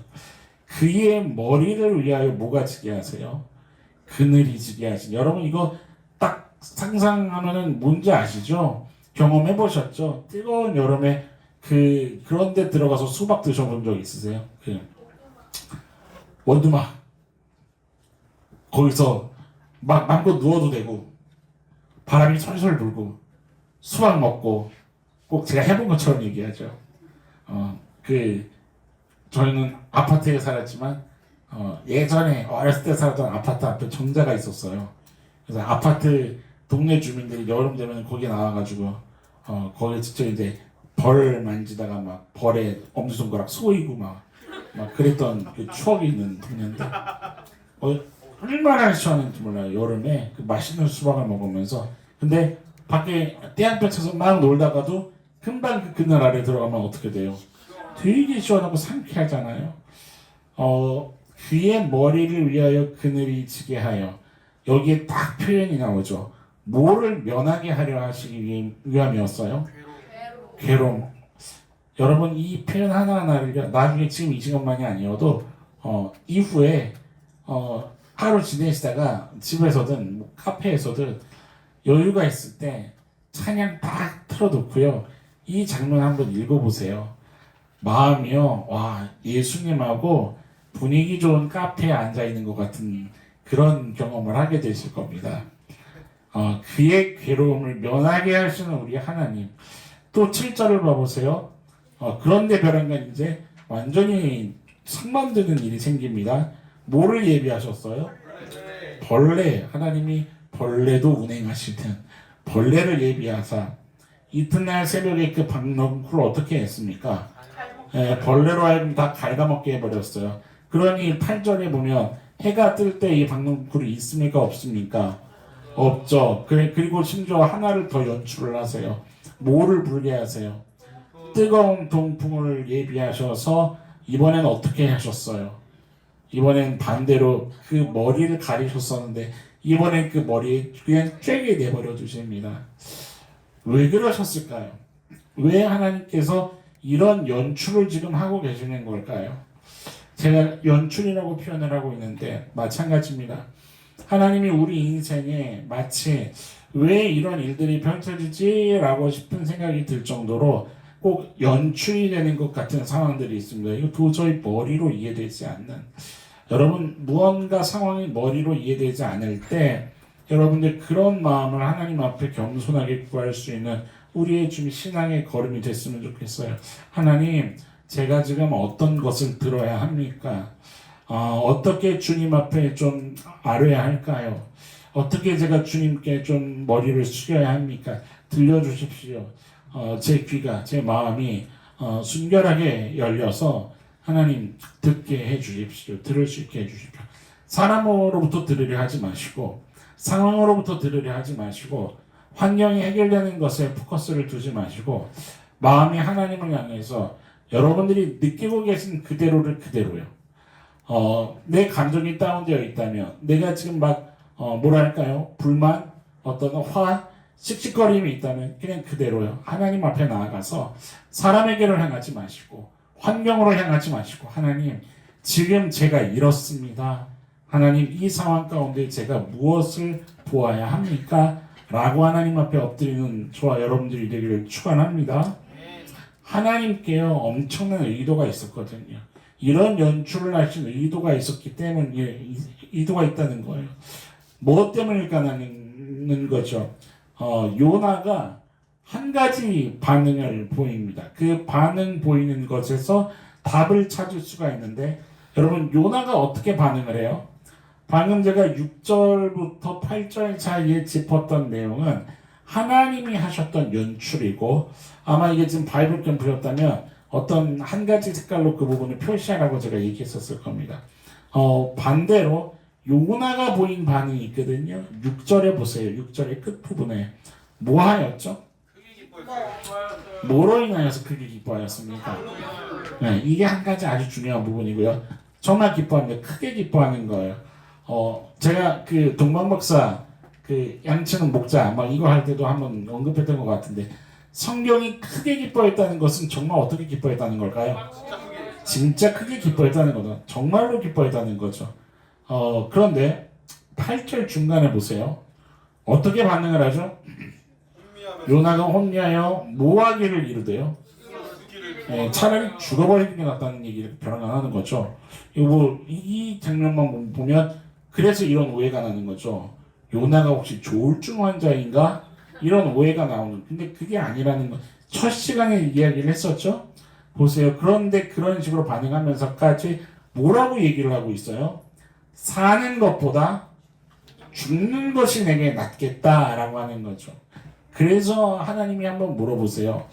그의 머리를 위하여 뭐가 지게 하세요? 그늘이 지게 하신. 여러분 이거 딱 상상하면은 뭔지 아시죠? 경험해 보셨죠? 뜨거운 여름에 그런 데 들어가서 수박 드셔본 적 있으세요? 원두막 거기서 막 맘껏 누워도 되고 바람이 솔솔 불고 수박 먹고, 꼭 제가 해본 것처럼 얘기하죠. 저희는 아파트에 살았지만 예전에 어렸을 때 살았던 아파트 앞에 정자가 있었어요. 그래서 아파트 동네 주민들이 여름 되면 거기 나와가지고 거기 직접 이제 벌 만지다가 막 벌에 엄지손가락 쏘이고 막 그랬던 그 추억이 있는 동네인데 얼마나 시원한지 몰라요. 여름에 그 맛있는 수박을 먹으면서. 근데 밖에 떼한볕 쳐서 막 놀다가도 금방 그 그늘 아래 들어가면 어떻게 돼요? 되게 시원하고 상쾌하잖아요. 그의 머리를 위하여 그늘이 지게 하여. 여기에 딱 표현이 나오죠. 뭐를 면하게 하려 하시기 위함이었어요? 괴로움. 여러분 이 표현 하나하나를 나중에 지금 이 시간만이 아니어도 이후에 하루 지내시다가 집에서든 뭐 카페에서든 여유가 있을 때 찬양 딱 틀어놓고요. 이 장면 한번 읽어보세요. 마음이요. 와, 예수님하고 분위기 좋은 카페에 앉아있는 것 같은 그런 경험을 하게 되실 겁니다. 그의 괴로움을 면하게 하시는 우리 하나님. 또 7절을 봐보세요. 그런데 벼랑간 이제 완전히 상반되는 일이 생깁니다. 뭐를 예비하셨어요? 벌레. 하나님이 벌레도 운행하시는 벌레를 예비하사 이튿날 새벽에 그 박넝쿨을 어떻게 했습니까? 벌레로 하여금 다 갉아먹게 해버렸어요. 그러니 8절에 보면 해가 뜰 때 이 박넝쿨이 있습니까? 없습니까? 없죠. 그리고 심지어 하나를 더 연출을 하세요. 뭐를 불게 하세요? 뜨거운 동풍을 예비하셔서 이번엔 어떻게 하셨어요? 이번엔 반대로 그 머리를 가리셨었는데 이번엔 그 머리에 그냥 쬐게 내버려 두십니다. 왜 그러셨을까요? 왜 하나님께서 이런 연출을 지금 하고 계시는 걸까요? 제가 연출이라고 표현을 하고 있는데 마찬가지입니다. 하나님이 우리 인생에 마치 왜 이런 일들이 펼쳐지지라고 싶은 생각이 들 정도로 꼭 연출이 되는 것 같은 상황들이 있습니다. 이거 도저히 머리로 이해되지 않는, 여러분 무언가 상황이 머리로 이해되지 않을 때 여러분들 그런 마음을 하나님 앞에 겸손하게 구할 수 있는 우리의 좀 신앙의 걸음이 됐으면 좋겠어요. 하나님, 제가 지금 어떤 것을 들어야 합니까? 어떻게 주님 앞에 좀 아뢰야 할까요? 어떻게 제가 주님께 좀 머리를 숙여야 합니까? 들려주십시오. 제 귀가, 제 마음이 순결하게 열려서 하나님 듣게 해주십시오. 들을 수 있게 해주십시오. 사람으로부터 들으려 하지 마시고 상황으로부터 들으려 하지 마시고 환경이 해결되는 것에 포커스를 두지 마시고 마음이 하나님을 향해서 여러분들이 느끼고 계신 그대로를 그대로요. 내 감정이 다운되어 있다면 내가 지금 막 뭐랄까요? 불만, 어떤 화, 씩씩거림이 있다면 그냥 그대로요. 하나님 앞에 나아가서 사람에게를 향하지 마시고 환경으로 향하지 마시고 하나님 지금 제가 이렇습니다. 하나님 이 상황 가운데 제가 무엇을 보아야 합니까? 라고 하나님 앞에 엎드리는 저와 여러분들이 되기를 축원합니다. 하나님께요 엄청난 의도가 있었거든요. 이런 연출을 하신 의도가 있었기 때문에 의도가 있다는 거예요. 뭐 때문일까라는 거죠. 요나가 한 가지 반응을 보입니다. 그 반응 보이는 것에서 답을 찾을 수가 있는데 여러분 요나가 어떻게 반응을 해요? 방금 제가 6절부터 8절 사이에 짚었던 내용은 하나님이 하셨던 연출이고 아마 이게 지금 바이블 캠프였다면 어떤 한 가지 색깔로 그 부분을 표시하라고 제가 얘기했었을 겁니다. 반대로 요나가 보인 반응이 있거든요. 6절에 보세요. 6절의 끝부분에 뭐 하였죠? 뭐로 인하여서 크게 기뻐하였습니까? 네, 이게 한 가지 아주 중요한 부분이고요. 정말 기뻐하는데 크게 기뻐하는 거예요. 제가 그 동방박사 그 양치는 목자 막 이거 할 때도 한번 언급했던 것 같은데 성경이 크게 기뻐했다는 것은 정말 어떻게 기뻐했다는 걸까요? 진짜 크게 기뻐했다는 거죠. 정말로 기뻐했다는 거죠. 그런데 8절 중간에 보세요. 어떻게 반응을 하죠? 요나가 혼미하여 모하기를 이르대요. 차라리 죽어버리는 게 낫다는 얘기를 변화하는 거죠. 이 장면만 보면 그래서 이런 오해가 나는 거죠. 요나가 혹시 조울증 환자인가? 이런 오해가 나오는. 근데 그게 아니라는 거. 첫 시간에 이야기를 했었죠. 보세요. 그런데 그런 식으로 반응하면서까지 뭐라고 얘기를 하고 있어요? 사는 것보다 죽는 것이 내게 낫겠다라고 하는 거죠. 그래서 하나님이 한번 물어보세요.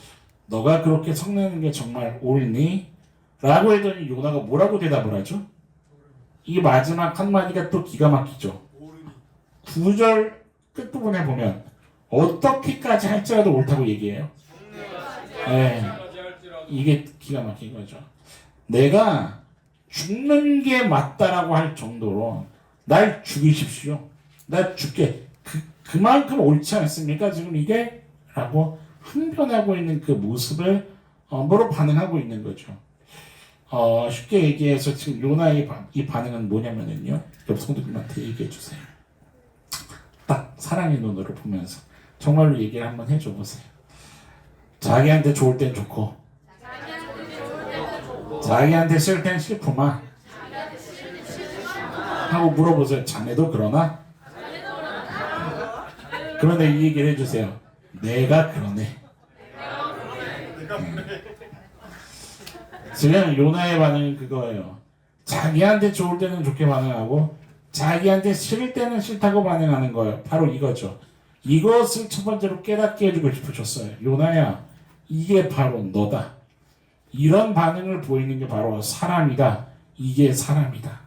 너가 그렇게 성내는 게 정말 옳니? 라고 했더니 요나가 뭐라고 대답을 하죠? 이 마지막 한마디가 또 기가 막히죠. 9절 끝부분에 보면 어떻게까지 할지라도 옳다고 얘기해요. 네, 이게 기가 막힌 거죠. 내가 죽는 게 맞다라고 할 정도로 날 죽이십시오. 나 죽게. 그만큼 옳지 않습니까? 지금 이게? 라고 항변하고 있는 그 모습을 뭐로 반응하고 있는 거죠. 쉽게 얘기해서 지금 요나의 이 반응은 뭐냐면요. 옆 성도님한테 얘기해 주세요. 딱 사랑의 눈으로 보면서 정말로 얘기를 한번 해줘 보세요. 자기한테 좋을 땐 좋고 자기한테 싫을 땐 싫구만 하고 물어보세요. 자네도 그러나? 그런데 이 얘기를 해주세요. 내가 그러네. 지금 요나의 반응은 그거예요. 자기한테 좋을 때는 좋게 반응하고 자기한테 싫을 때는 싫다고 반응하는 거예요. 바로 이거죠. 이것을 첫 번째로 깨닫게 해주고 싶으셨어요. 요나야, 이게 바로 너다. 이런 반응을 보이는 게 바로 사람이다. 이게 사람이다.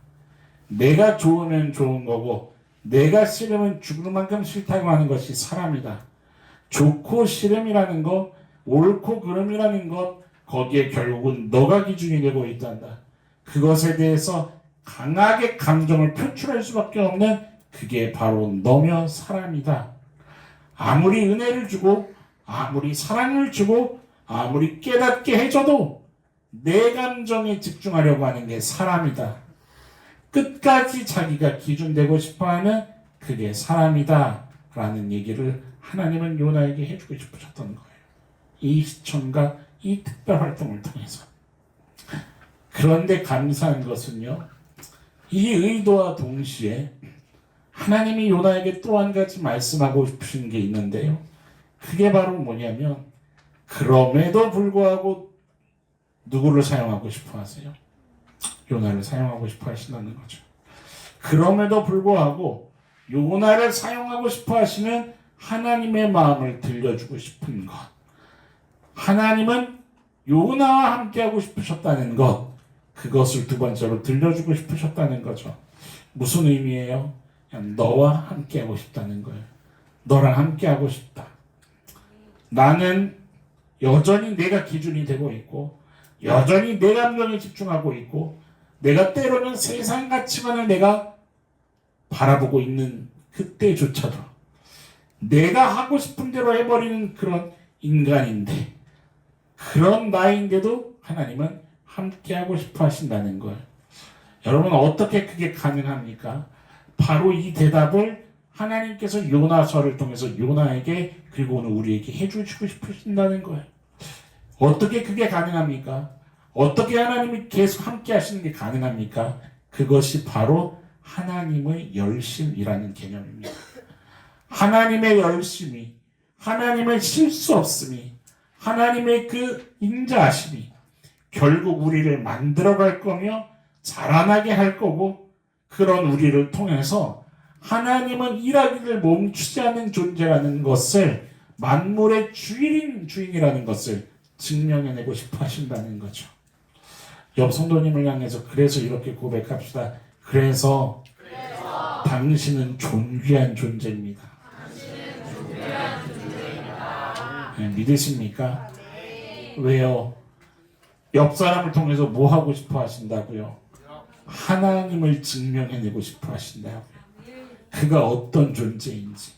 내가 좋으면 좋은 거고 내가 싫으면 죽을 만큼 싫다고 하는 것이 사람이다. 좋고 싫음이라는 것, 옳고 그름이라는 것, 거기에 결국은 너가 기준이 되고 있단다. 그것에 대해서 강하게 감정을 표출할 수밖에 없는 그게 바로 너며 사람이다. 아무리 은혜를 주고 아무리 사랑을 주고 아무리 깨닫게 해줘도 내 감정에 집중하려고 하는 게 사람이다. 끝까지 자기가 기준되고 싶어하는 그게 사람이다 라는 얘기를 하나님은 요나에게 해주고 싶으셨던 거예요. 이 시청과 이 특별 활동을 통해서. 그런데 감사한 것은요, 이 의도와 동시에 하나님이 요나에게 또 한 가지 말씀하고 싶으신 게 있는데요. 그게 바로 뭐냐면 그럼에도 불구하고 누구를 사용하고 싶어 하세요? 요나를 사용하고 싶어 하신다는 거죠. 그럼에도 불구하고 요나를 사용하고 싶어 하시는 하나님의 마음을 들려주고 싶은 것. 하나님은 요나와 함께하고 싶으셨다는 것. 그것을 두 번째로 들려주고 싶으셨다는 거죠. 무슨 의미예요? 그냥 너와 함께하고 싶다는 거예요. 너랑 함께 하고 싶다. 나는 여전히 내가 기준이 되고 있고 여전히 내 감정에 집중하고 있고 내가 때로는 세상 가치관을 내가 바라보고 있는 그때조차도 내가 하고 싶은 대로 해버리는 그런 인간인데 그런 나인데도 하나님은 함께하고 싶어 하신다는 거예요. 여러분 어떻게 그게 가능합니까? 바로 이 대답을 하나님께서 요나서를 통해서 요나에게 그리고 오늘 우리에게 해주시고 싶으신다는 거예요. 어떻게 그게 가능합니까? 어떻게 하나님이 계속 함께 하시는 게 가능합니까? 그것이 바로 하나님의 열심이라는 개념입니다. 하나님의 열심이, 하나님의 실수 없음이, 하나님의 그 인자하심이 결국 우리를 만들어갈 거며 자라나게 할 거고 그런 우리를 통해서 하나님은 일하기를 멈추지 않는 존재라는 것을 만물의 주인이라는 것을 증명해내고 싶어 하신다는 거죠. 옆 성도님을 향해서 그래서 이렇게 고백합시다. 그래서 당신은 존귀한 존재입니다. 네, 믿으십니까? 왜요? 옆 사람을 통해서 뭐 하고 싶어 하신다고요? 하나님을 증명해내고 싶어 하신다고요. 그가 어떤 존재인지.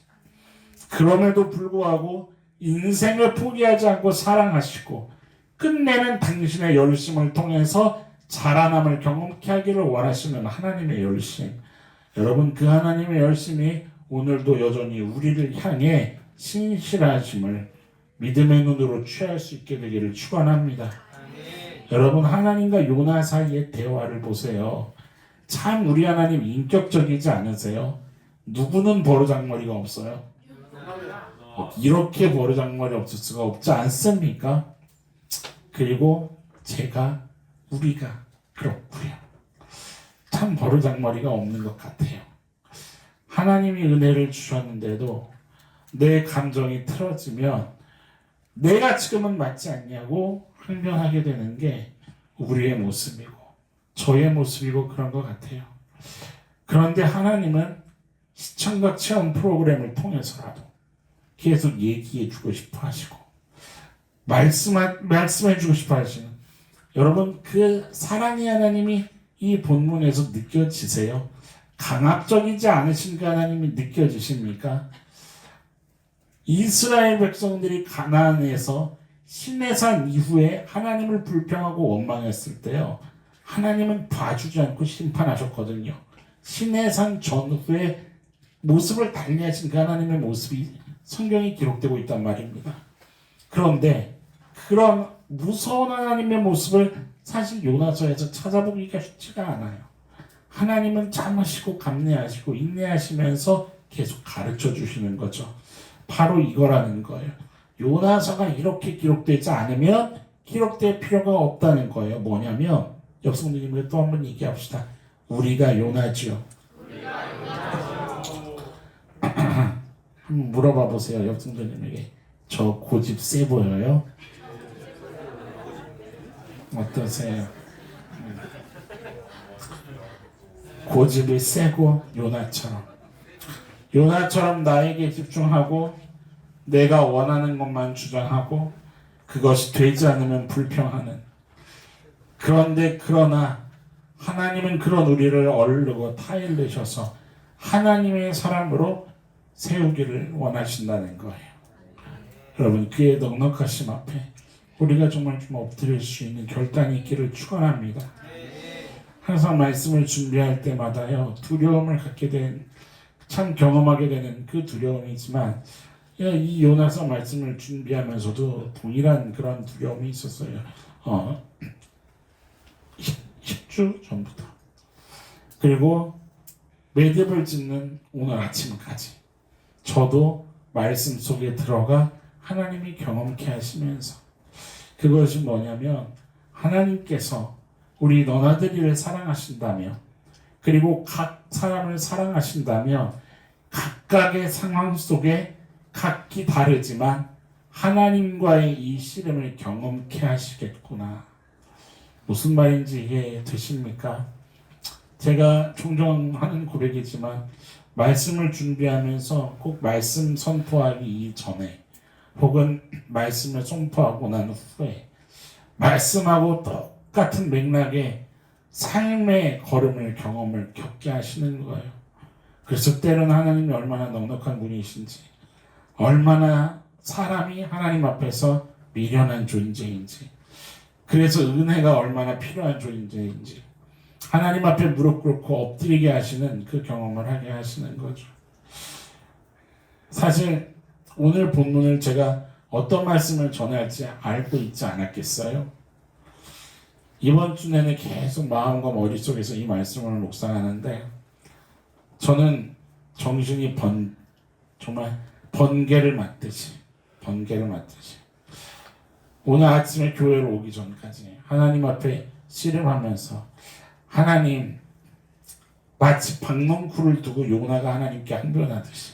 그럼에도 불구하고 인생을 포기하지 않고 사랑하시고 끝내는 당신의 열심을 통해서 자라남을 경험케 하기를 원하시는 하나님의 열심. 여러분 그 하나님의 열심이 오늘도 여전히 우리를 향해 신실하심을 믿음의 눈으로 취할 수 있게 되기를 축원합니다. 여러분 하나님과 요나 사이의 대화를 보세요. 참 우리 하나님 인격적이지 않으세요? 누구는 버르장머리가 없어요? 이렇게 버르장머리 없을 수가 없지 않습니까? 그리고 우리가 그렇고요. 참 버르장머리가 없는 것 같아요. 하나님이 은혜를 주셨는데도 내 감정이 틀어지면 내가 지금은 맞지 않냐고 항변하게 되는 게 우리의 모습이고 저의 모습이고 그런 것 같아요. 그런데 하나님은 시청각 체험 프로그램을 통해서라도 계속 얘기해주고 싶어 하시고 말씀해주고 싶어 하시는 여러분 그 사랑의 하나님이 이 본문에서 느껴지세요? 강압적이지 않으신 그 하나님이 느껴지십니까? 이스라엘 백성들이 가나안에서 시내산 이후에 하나님을 불평하고 원망했을 때요. 하나님은 봐주지 않고 심판하셨거든요. 시내산 전후의 모습을 달리하신 그 하나님의 모습이 성경에 기록되고 있단 말입니다. 그런데 그런 무서운 하나님의 모습을 사실 요나서에서 찾아보기가 쉽지가 않아요. 하나님은 참으시고 감내하시고 인내하시면서 계속 가르쳐 주시는 거죠. 바로 이거라는 거예요. 요나서가 이렇게 기록되지 않으면 기록될 필요가 없다는 거예요. 뭐냐면 옆 성도님께 또 한 번 얘기합시다. 우리가 요나지요. 한번 물어봐 보세요. 옆 성도님에게. 저 고집 세 보여요? 어떠세요? 고집이 세고 요나처럼 나에게 집중하고 내가 원하는 것만 주장하고 그것이 되지 않으면 불평하는 그러나 하나님은 그런 우리를 어르고 타일내셔서 하나님의 사람으로 세우기를 원하신다는 거예요. 여러분 그의 넉넉하심 앞에 우리가 정말 좀 엎드릴 수 있는 결단이 있기를 축원합니다. 항상 말씀을 준비할 때마다요 두려움을 갖게 참 경험하게 되는 그 두려움이지만 이 요나서 말씀을 준비하면서도 동일한 그런 두려움이 있었어요. 10주 전부터 그리고 매듭을 짓는 오늘 아침까지 저도 말씀 속에 들어가 하나님이 경험케 하시면서 그것이 뭐냐면 하나님께서 우리 너나들이를 사랑하신다며 그리고 각 사람을 사랑하신다며 각각의 상황 속에 각기 다르지만 하나님과의 이 씨름을 경험케 하시겠구나. 무슨 말인지 이해되십니까? 제가 종종 하는 고백이지만 말씀을 준비하면서 꼭 말씀 선포하기 이전에 혹은 말씀을 선포하고 난 후에 말씀하고 똑같은 맥락의 삶의 걸음을 경험을 겪게 하시는 거예요. 그래서 때로는 하나님이 얼마나 넉넉한 분이신지, 얼마나 사람이 하나님 앞에서 미련한 존재인지, 그래서 은혜가 얼마나 필요한 존재인지 하나님 앞에 무릎 꿇고 엎드리게 하시는 그 경험을 하게 하시는 거죠. 사실 오늘 본문을 제가 어떤 말씀을 전할지 알고 있지 않았겠어요? 이번 주 내내 계속 마음과 머릿속에서 이 말씀을 묵상하는데 저는 정신이 정말 번개를 맞듯이 오늘 아침에 교회로 오기 전까지 하나님 앞에 씨름하면서 하나님, 마치 박넝쿨을 두고 요나가 하나님께 항변하듯이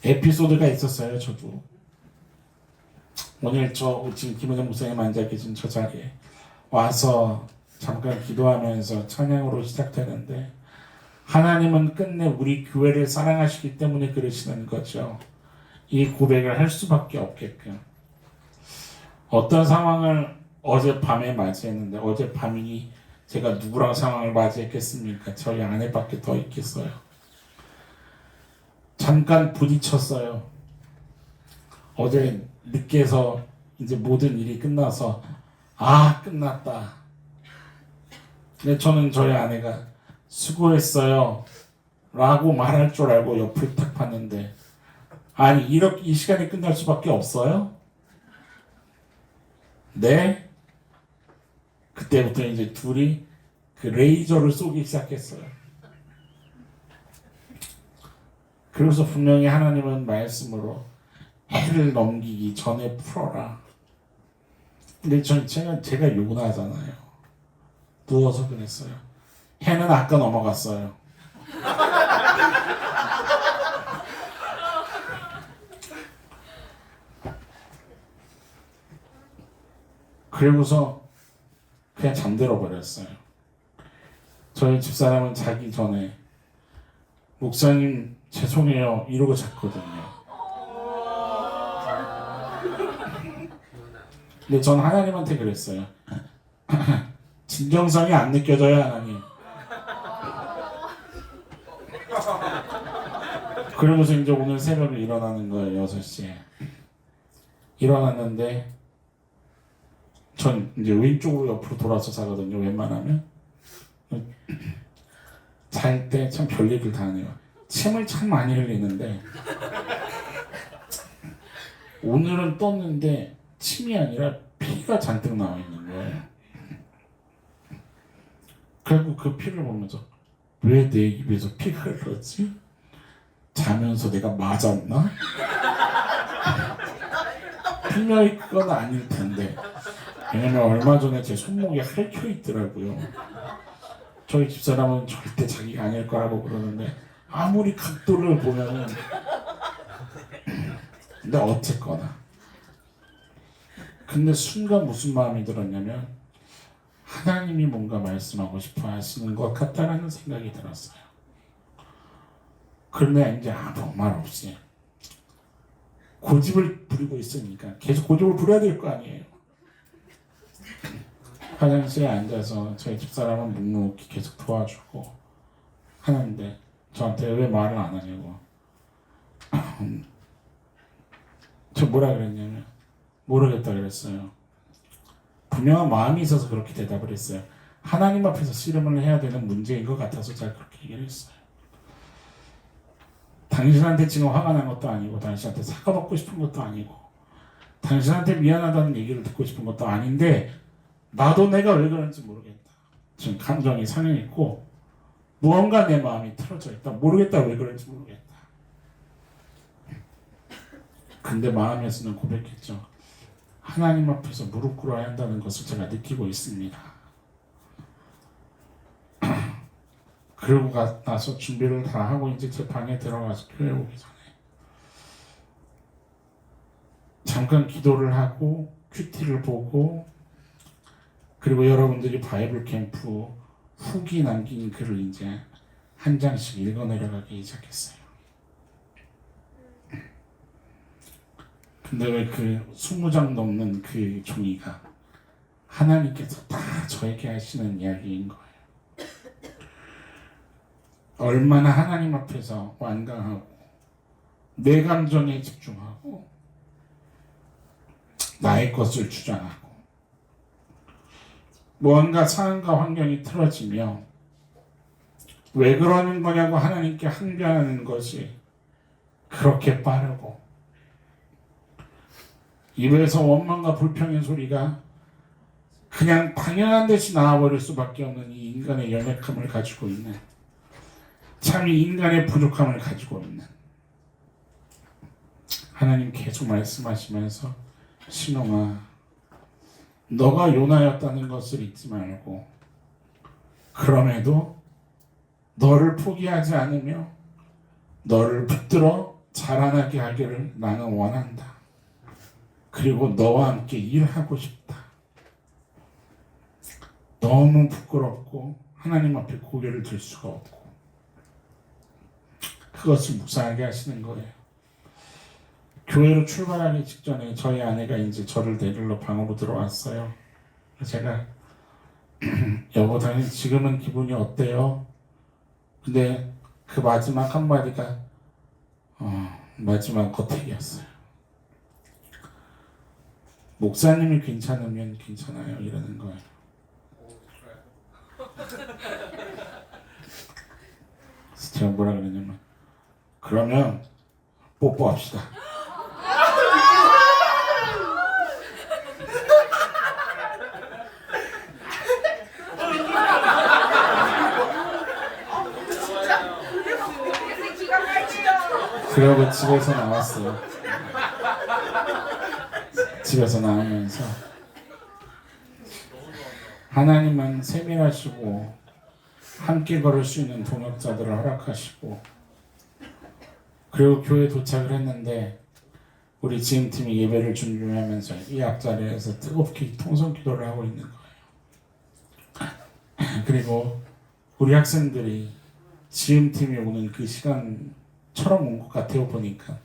에피소드가 있었어요. 저도 오늘 지금 김은영 목사님 앉아 계신 저 자리에 와서 잠깐 기도하면서 찬양으로 시작되는데 하나님은 끝내 우리 교회를 사랑하시기 때문에 그러시는 거죠. 이 고백을 할 수밖에 없게끔. 어떤 상황을 어젯밤에 맞이했는데 어젯밤이 제가 누구랑 상황을 맞이했겠습니까? 저희 아내밖에 더 있겠어요. 잠깐 부딪혔어요. 어제 늦게서 이제 모든 일이 끝나서 끝났다. 근데 저는 저희 아내가 수고했어요 라고 말할 줄 알고 옆을 탁 봤는데 아니 이렇게 이 시간이 끝날 수밖에 없어요? 네? 그때부터 이제 둘이 그 레이저를 쏘기 시작했어요. 그래서 분명히 하나님은 말씀으로 해를 넘기기 전에 풀어라. 근데 제가 요나잖아요. 누워서 그랬어요. 해는 아까 넘어갔어요. 그리고서 그냥 잠들어 버렸어요. 저희 집사람은 자기 전에 목사님 죄송해요 이러고 잤거든요. 근데 전 하나님한테 그랬어요. 진정성이 안 느껴져요 하나님. 그러고서 이제 오늘 새벽에 일어나는 거예요. 6시에 일어났는데 전 이제 왼쪽으로 옆으로 돌아서 자거든요. 웬만하면 잘 때 참 별얘기를 다 하네요. 침을 참 많이 흘리는데 오늘은 떴는데 침이 아니라 피가 잔뜩 나와 있는 거예요. 그리고 그 피를 보면서 왜 내 입에서 피가 흘렀지? 자면서 내가 맞았나? 분명히 그건 아닐 텐데. 왜냐면 얼마 전에 제 손목이 핥혀 있더라고요. 저희 집사람은 절대 자기가 아닐 거라고 그러는데 아무리 각도를 보면은 근데 어쨌거나 근데 순간 무슨 마음이 들었냐면 하나님이 뭔가 말씀하고 싶어 하시는 것 같다라는 생각이 들었어요. 그런데 이제 아무 말 없이 고집을 부리고 있으니까 계속 고집을 부려야 될 거 아니에요. 화장실에 앉아서 저희 집사람은 묵묵히 계속 도와주고 하는데 저한테 왜 말을 안 하냐고. 저 뭐라 그랬냐면 모르겠다 그랬어요. 분명한 마음이 있어서 그렇게 대답을 했어요. 하나님 앞에서 씨름을 해야 되는 문제인 것 같아서 제가 그렇게 얘기를 했어요. 당신한테 지금 화가 난 것도 아니고 당신한테 사과받고 싶은 것도 아니고 당신한테 미안하다는 얘기를 듣고 싶은 것도 아닌데 나도 내가 왜 그런지 모르겠다. 지금 감정이 상해있고 무언가 내 마음이 틀어져 있다. 모르겠다. 왜 그런지 모르겠다. 근데 마음에서는 고백했죠. 하나님 앞에서 무릎 꿇어야 한다는 것을 제가 느끼고 있습니다. 그러고 나서 준비를 다 하고 이제 제 방에 들어가서 교회 오기 전에 잠깐 기도를 하고 큐티를 보고 그리고 여러분들이 바이블 캠프 후기 남긴 글을 이제 한 장씩 읽어 내려가기 시작했어요. 근데 왜 그 20장 넘는 그 종이가 하나님께서 다 저에게 하시는 이야기인 거예요. 얼마나 하나님 앞에서 완강하고 내 감정에 집중하고 나의 것을 주장하고 무언가 상황과 환경이 틀어지며 왜 그러는 거냐고 하나님께 항변하는 것이 그렇게 빠르고 입에서 원망과 불평의 소리가 그냥 당연한 듯이 나와버릴 수밖에 없는 이 인간의 연약함을 가지고 있는, 참 이 인간의 부족함을 가지고 있는 하나님 계속 말씀하시면서 신홍아, 너가 요나였다는 것을 잊지 말고 그럼에도 너를 포기하지 않으며 너를 붙들어 자라나게 하기를 나는 원한다. 그리고 너와 함께 일하고 싶다. 너무 부끄럽고 하나님 앞에 고개를 들 수가 없고 그것을 묵상하게 하시는 거예요. 교회로 출발하기 직전에 저희 아내가 이제 저를 데리러 방으로 들어왔어요. 제가 여보 당신 지금은 기분이 어때요? 근데 그 마지막 한마디가 마지막 겉택이었어요. 목사님이 괜찮으면 괜찮아요 이러는 거예요. 제가 뭐라 그러냐면 그러면 뽀뽀합시다. 그러고 집에서 나왔어요. 집에서 나오면서 하나님은 세밀하시고 함께 걸을 수 있는 동역자들을 허락하시고, 그리고 교회에 도착을 했는데 우리 지음팀이 예배를 준비하면서 이 앞자리에서 뜨겁게 통성 기도를 하고 있는 거예요. 그리고 우리 학생들이 지음팀이 오는 그 시간처럼 온 것 같아요. 보니까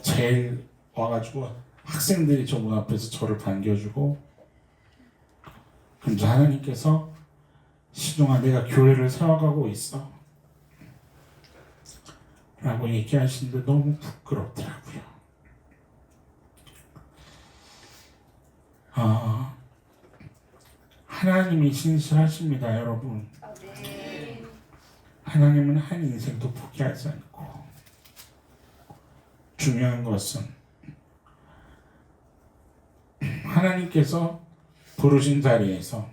제일 와가지고 학생들이 저 문 앞에서 저를 반겨주고, 그럼 하나님께서 신동아 내가 교회를 세워가고 있어 라고 얘기하시는데 너무 부끄럽더라고요. 하나님이 신실하십니다 여러분. 하나님은 한 인생도 포기하지 않고, 중요한 것은 하나님께서 부르신 자리에서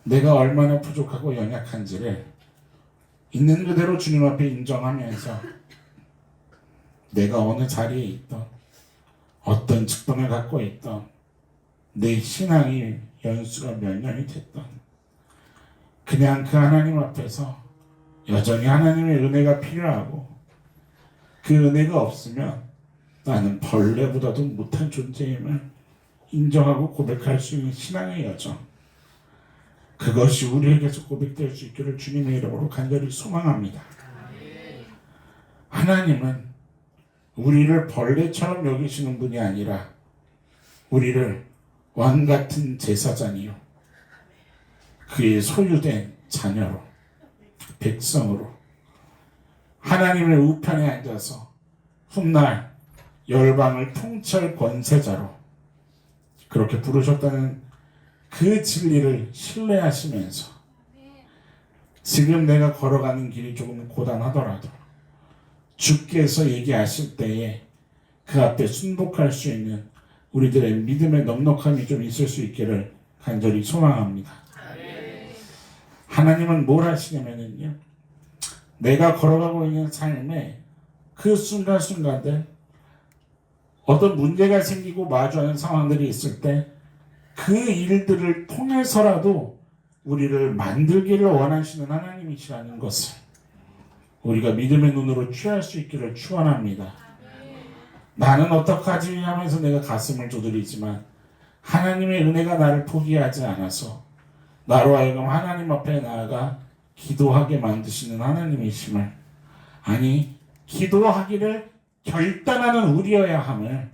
내가 얼마나 부족하고 연약한지를 있는 그대로 주님 앞에 인정하면서 내가 어느 자리에 있던 어떤 직분을 갖고 있던 내 신앙이 연수가 몇 년이 됐던 그냥 그 하나님 앞에서 여전히 하나님의 은혜가 필요하고 그 은혜가 없으면 나는 벌레보다도 못한 존재임을 인정하고 고백할 수 있는 신앙의 여정, 그것이 우리에게서 고백될 수 있기를 주님의 이름으로 간절히 소망합니다. 하나님은 우리를 벌레처럼 여기시는 분이 아니라 우리를 왕같은 제사장이요 그의 소유된 자녀로, 백성으로 하나님의 우편에 앉아서 훗날 열방을 통치할 권세자로 그렇게 부르셨다는 그 진리를 신뢰하시면서 지금 내가 걸어가는 길이 조금 고단하더라도 주께서 얘기하실 때에 그 앞에 순복할 수 있는 우리들의 믿음의 넉넉함이 좀 있을 수 있기를 간절히 소망합니다. 하나님은 뭘 하시냐면요, 내가 걸어가고 있는 삶에 그 순간순간들 어떤 문제가 생기고 마주하는 상황들이 있을 때 그 일들을 통해서라도 우리를 만들기를 원하시는 하나님이시라는 것을 우리가 믿음의 눈으로 취할 수 있기를 축원합니다. 나는 어떡하지 하면서 내가 가슴을 두드리지만 하나님의 은혜가 나를 포기하지 않아서 나로 하여금 하나님 앞에 나아가 기도하게 만드시는 하나님이심을, 아니 기도하기를 결단하는 우리여야 함을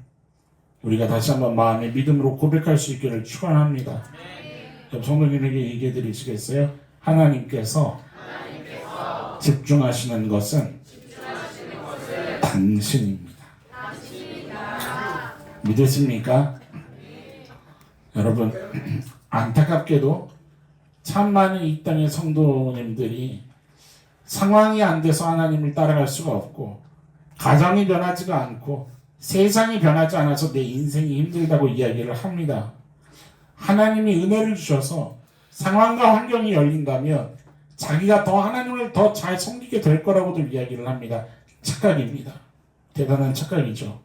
우리가 다시 한번 마음의 믿음으로 고백할 수 있기를 축원합니다. 옆 성도님에게 얘기해 드리시겠어요? 하나님께서 집중하시는 것은 당신입니다. 믿으십니까? 여러분, 안타깝게도 참 많은 이 땅의 성도님들이 상황이 안 돼서 하나님을 따라갈 수가 없고, 가정이 변하지가 않고 세상이 변하지 않아서 내 인생이 힘들다고 이야기를 합니다. 하나님이 은혜를 주셔서 상황과 환경이 열린다면 자기가 더 하나님을 더 잘 섬기게 될 거라고도 이야기를 합니다. 착각입니다. 대단한 착각이죠.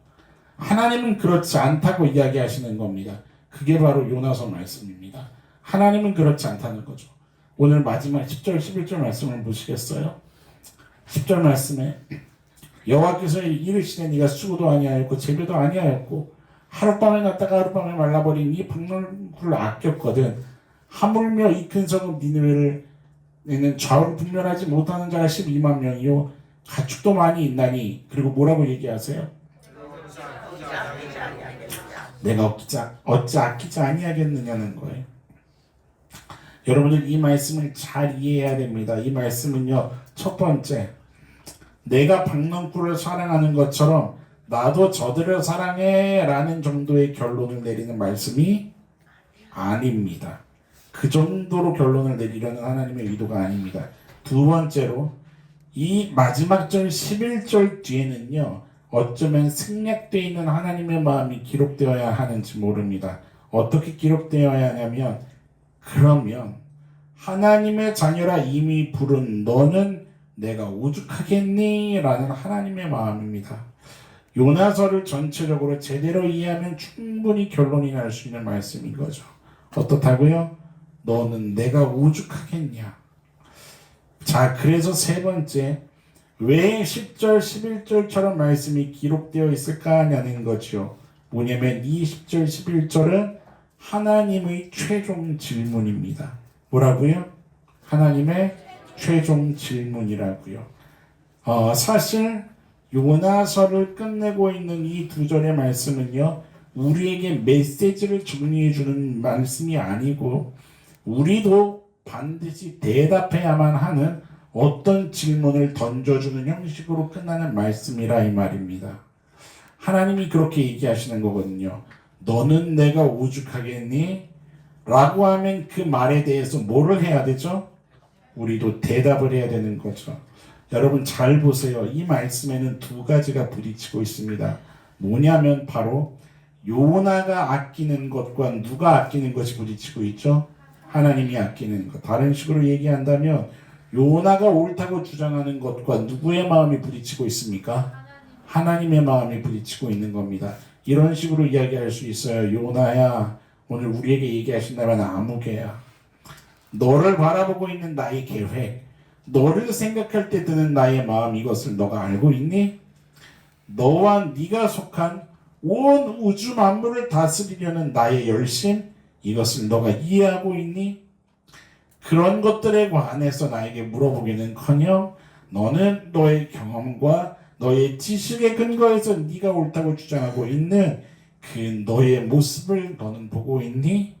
하나님은 그렇지 않다고 이야기하시는 겁니다. 그게 바로 요나서 말씀입니다. 하나님은 그렇지 않다는 거죠. 오늘 마지막 10절 11절 말씀을 보시겠어요? 10절 말씀에 여호와께서 이르시되 네가 수고도 아니하였고 재배도 아니하였고 하룻밤에 났다가 하룻밤에 말라버린 이 박농쿨을 아꼈거든 하물며 이 큰 성읍 니느웨를 좌우를 분별하지 못하는 자가 12만 명이요 가축도 많이 있나니. 그리고 뭐라고 얘기하세요? 내가 어찌 아끼지 아니하겠느냐는 거예요. 여러분들 이 말씀을 잘 이해해야 됩니다. 이 말씀은요, 첫 번째, 내가 박농쿨을 사랑하는 것처럼 나도 저들을 사랑해 라는 정도의 결론을 내리는 말씀이 아닙니다. 그 정도로 결론을 내리려는 하나님의 의도가 아닙니다. 두 번째로 이 마지막 절 11절 뒤에는요, 어쩌면 생략되어 있는 하나님의 마음이 기록되어야 하는지 모릅니다. 어떻게 기록되어야 하냐면, 그러면 하나님의 자녀라 이미 부른 너는 내가 오죽하겠니? 라는 하나님의 마음입니다. 요나서를 전체적으로 제대로 이해하면 충분히 결론이 날 수 있는 말씀인 거죠. 어떻다고요? 너는 내가 오죽하겠냐? 자, 그래서 세 번째, 왜 10절, 11절처럼 말씀이 기록되어 있을까 하냐는 거죠. 뭐냐면 이 10절, 11절은 하나님의 최종 질문입니다. 뭐라고요? 하나님의 최종 질문이라고요. 사실 요나서를 끝내고 있는 이 두 절의 말씀은요, 우리에게 메시지를 정리해주는 말씀이 아니고 우리도 반드시 대답해야만 하는 어떤 질문을 던져주는 형식으로 끝나는 말씀이라 이 말입니다. 하나님이 그렇게 얘기하시는 거거든요. 너는 내가 오죽하겠니? 라고 하면 그 말에 대해서 뭐를 해야 되죠? 우리도 대답을 해야 되는 거죠. 여러분 잘 보세요. 이 말씀에는 두 가지가 부딪히고 있습니다. 뭐냐면 바로 요나가 아끼는 것과 누가 아끼는 것이 부딪히고 있죠? 하나님이 아끼는 것. 다른 식으로 얘기한다면 요나가 옳다고 주장하는 것과 누구의 마음이 부딪히고 있습니까? 하나님의 마음이 부딪히고 있는 겁니다. 이런 식으로 이야기할 수 있어요. 요나야, 오늘 우리에게 얘기하신다면 아무개야. 너를 바라보고 있는 나의 계획, 너를 생각할 때 드는 나의 마음, 이것을 너가 알고 있니? 너와 네가 속한 온 우주 만물을 다스리려는 나의 열심, 이것을 너가 이해하고 있니? 그런 것들에 관해서 나에게 물어보기는커녕 너는 너의 경험과 너의 지식에 근거해서 네가 옳다고 주장하고 있는 그 너의 모습을 너는 보고 있니?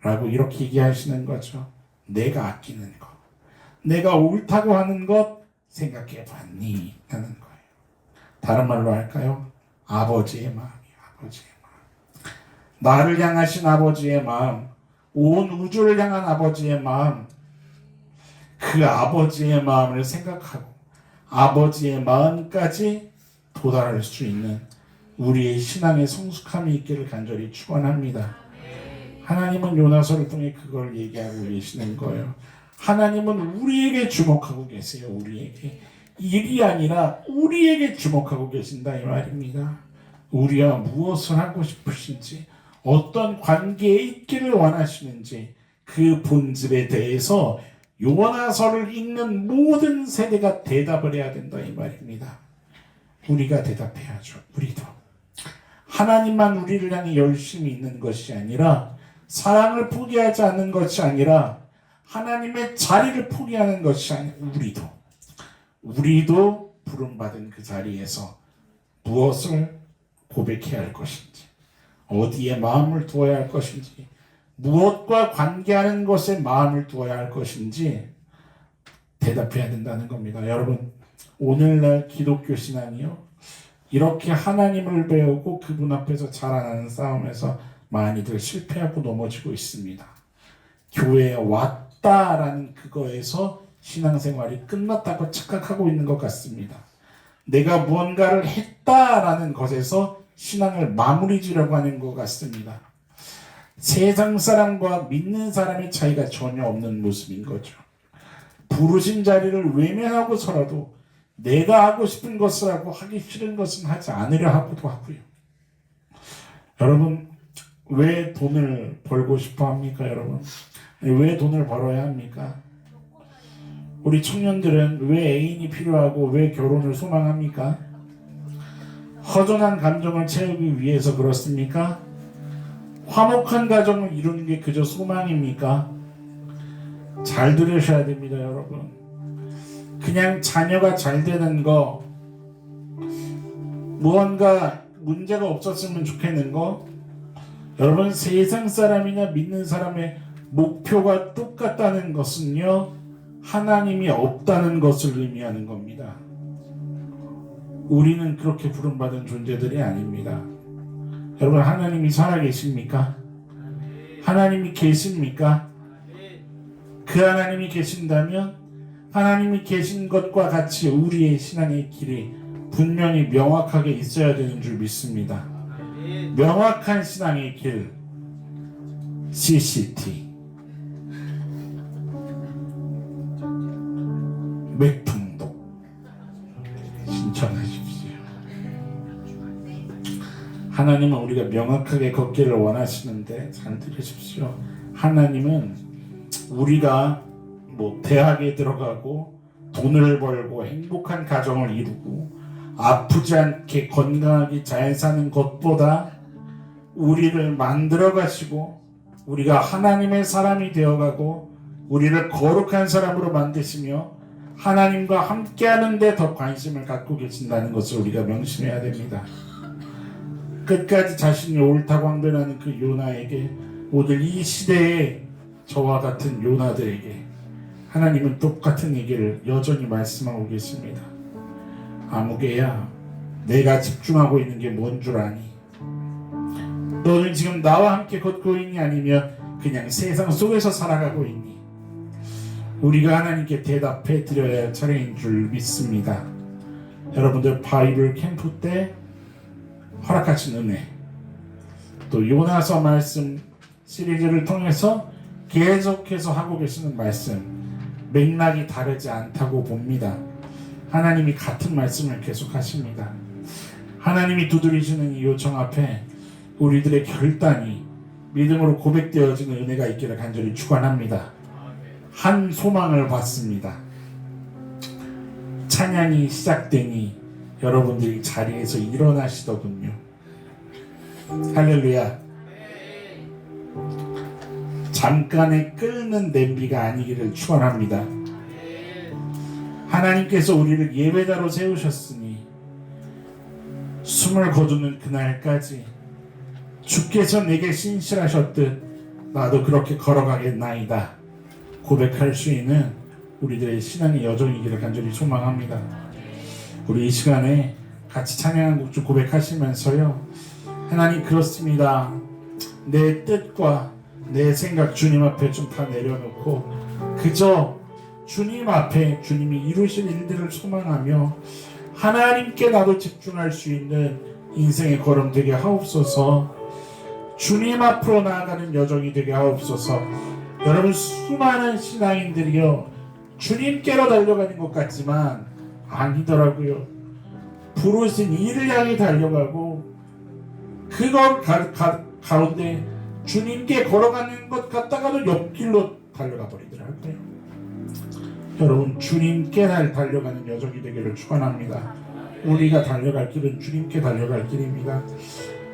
라고 이렇게 얘기하시는 거죠. 내가 아끼는 것, 내가 옳다고 하는 것 생각해 봤니? 하는 거예요. 다른 말로 할까요? 아버지의 마음이에요. 아버지의 마음. 나를 향하신 아버지의 마음, 온 우주를 향한 아버지의 마음, 그 아버지의 마음을 생각하고 아버지의 마음까지 도달할 수 있는 우리의 신앙의 성숙함이 있기를 간절히 축원합니다. 하나님은 요나서를 통해 그걸 얘기하고 계시는 거예요. 하나님은 우리에게 주목하고 계세요. 우리에게. 일이 아니라 우리에게 주목하고 계신다 이 말입니다. 우리와 무엇을 하고 싶으신지, 어떤 관계에 있기를 원하시는지 그 본질에 대해서 요나서를 읽는 모든 세대가 대답을 해야 된다 이 말입니다. 우리가 대답해야죠. 우리도. 하나님만 우리를 향해 열심히 있는 것이 아니라, 사랑을 포기하지 않는 것이 아니라 하나님의 자리를 포기하는 것이 아니라 우리도 부름받은 그 자리에서 무엇을 고백해야 할 것인지, 어디에 마음을 두어야 할 것인지, 무엇과 관계하는 것에 마음을 두어야 할 것인지 대답해야 된다는 겁니다. 여러분, 오늘날 기독교 신앙이요, 이렇게 하나님을 배우고 그분 앞에서 자라나는 싸움에서 많이들 실패하고 넘어지고 있습니다. 교회에 왔다라는 그거에서 신앙생활이 끝났다고 착각하고 있는 것 같습니다. 내가 무언가를 했다라는 것에서 신앙을 마무리 지려고 하는 것 같습니다. 세상 사람과 믿는 사람의 차이가 전혀 없는 모습인 거죠. 부르신 자리를 외면하고서라도 내가 하고 싶은 것을 하고 하기 싫은 것은 하지 않으려 하고도 하고요. 여러분, 왜 돈을 벌고 싶어 합니까, 여러분? 왜 돈을 벌어야 합니까? 우리 청년들은 왜 애인이 필요하고 왜 결혼을 소망합니까? 허전한 감정을 채우기 위해서 그렇습니까? 화목한 가정을 이루는 게 그저 소망입니까? 잘 들으셔야 됩니다, 여러분. 그냥 자녀가 잘 되는 거, 무언가 문제가 없었으면 좋겠는 거, 여러분, 세상 사람이나 믿는 사람의 목표가 똑같다는 것은요, 하나님이 없다는 것을 의미하는 겁니다. 우리는 그렇게 부름받은 존재들이 아닙니다. 여러분, 하나님이 살아계십니까? 하나님이 계십니까? 그 하나님이 계신다면 하나님이 계신 것과 같이 우리의 신앙의 길이 분명히 명확하게 있어야 되는 줄 믿습니다. 명확한 신앙의 길, CCT, 맥풍독 신청하십시오. 하나님은 우리가 명확하게 걷기를 원하시는데 잘 들으십시오. 하나님은 우리가 대학에 들어가고 돈을 벌고 행복한 가정을 이루고 아프지 않게 건강하게 잘 사는 것보다 우리를 만들어 가시고 우리가 하나님의 사람이 되어가고 우리를 거룩한 사람으로 만드시며 하나님과 함께하는 데 더 관심을 갖고 계신다는 것을 우리가 명심해야 됩니다. 끝까지 자신이 옳다고 항변하는 그 요나에게, 오늘 이 시대에 저와 같은 요나들에게 하나님은 똑같은 얘기를 여전히 말씀하고 계십니다. 아무개야, 내가 집중하고 있는 게 뭔 줄 아니? 너는 지금 나와 함께 걷고 있니? 아니면 그냥 세상 속에서 살아가고 있니? 우리가 하나님께 대답해 드려야 할 차례인 줄 믿습니다. 여러분들, 바이블 캠프 때 허락하신 은혜, 또 요나서 말씀 시리즈를 통해서 계속해서 하고 계시는 말씀, 맥락이 다르지 않다고 봅니다. 하나님이 같은 말씀을 계속 하십니다. 하나님이 두드리시는 이 요청 앞에 우리들의 결단이 믿음으로 고백되어지는 은혜가 있기를 간절히 축원합니다. 한 소망을 받습니다. 찬양이 시작되니 여러분들이 자리에서 일어나시더군요. 할렐루야. 잠깐의 끓는 냄비가 아니기를 축원합니다. 하나님께서 우리를 예배자로 세우셨으니 숨을 거두는 그날까지 주께서 내게 신실하셨듯 나도 그렇게 걸어가겠나이다 고백할 수 있는 우리들의 신앙의 여정이기를 간절히 소망합니다. 우리 이 시간에 같이 찬양한 곡 좀 고백하시면서요, 하나님, 그렇습니다. 내 뜻과 내 생각 주님 앞에 좀 다 내려놓고 그저 주님 앞에 주님이 이루실 일들을 소망하며 하나님께 나도 집중할 수 있는 인생의 걸음 되게 하옵소서. 주님 앞으로 나아가는 여정이 되게 하옵소서. 여러분, 수많은 신앙인들이요, 주님께로 달려가는 것 같지만 아니더라고요. 부르신 일을 향해 달려가고 그걸 가운데 주님께 걸어가는 것 같다가도 옆길로 달려가 버리더라고요. 여러분, 주님께 달려가는 여정이 되기를 축원합니다. 우리가 달려갈 길은 주님께 달려갈 길입니다.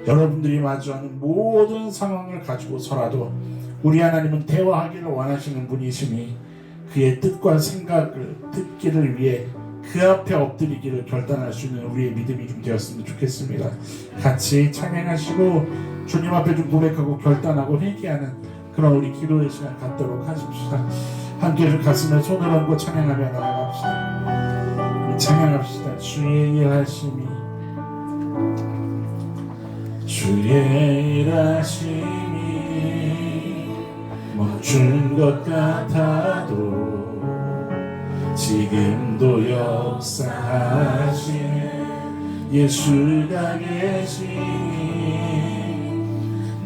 여러분들이 마주하는 모든 상황을 가지고서라도 우리 하나님은 대화하기를 원하시는 분이시니 그의 뜻과 생각을 듣기를 위해 그 앞에 엎드리기를 결단할 수 있는 우리의 믿음이 좀 되었으면 좋겠습니다. 같이 찬양하시고 주님 앞에 좀 고백하고 결단하고 회개하는 그런 우리 기도의 시간 갖도록 하십시다. 함께 좀 가슴에 손을 얹고 찬양하며 나아갑시다. 우리 찬양합시다. 주의 일하심이 주의 일하심이 멈춘 것 같아도 지금도 역사하시는 예수가 계시니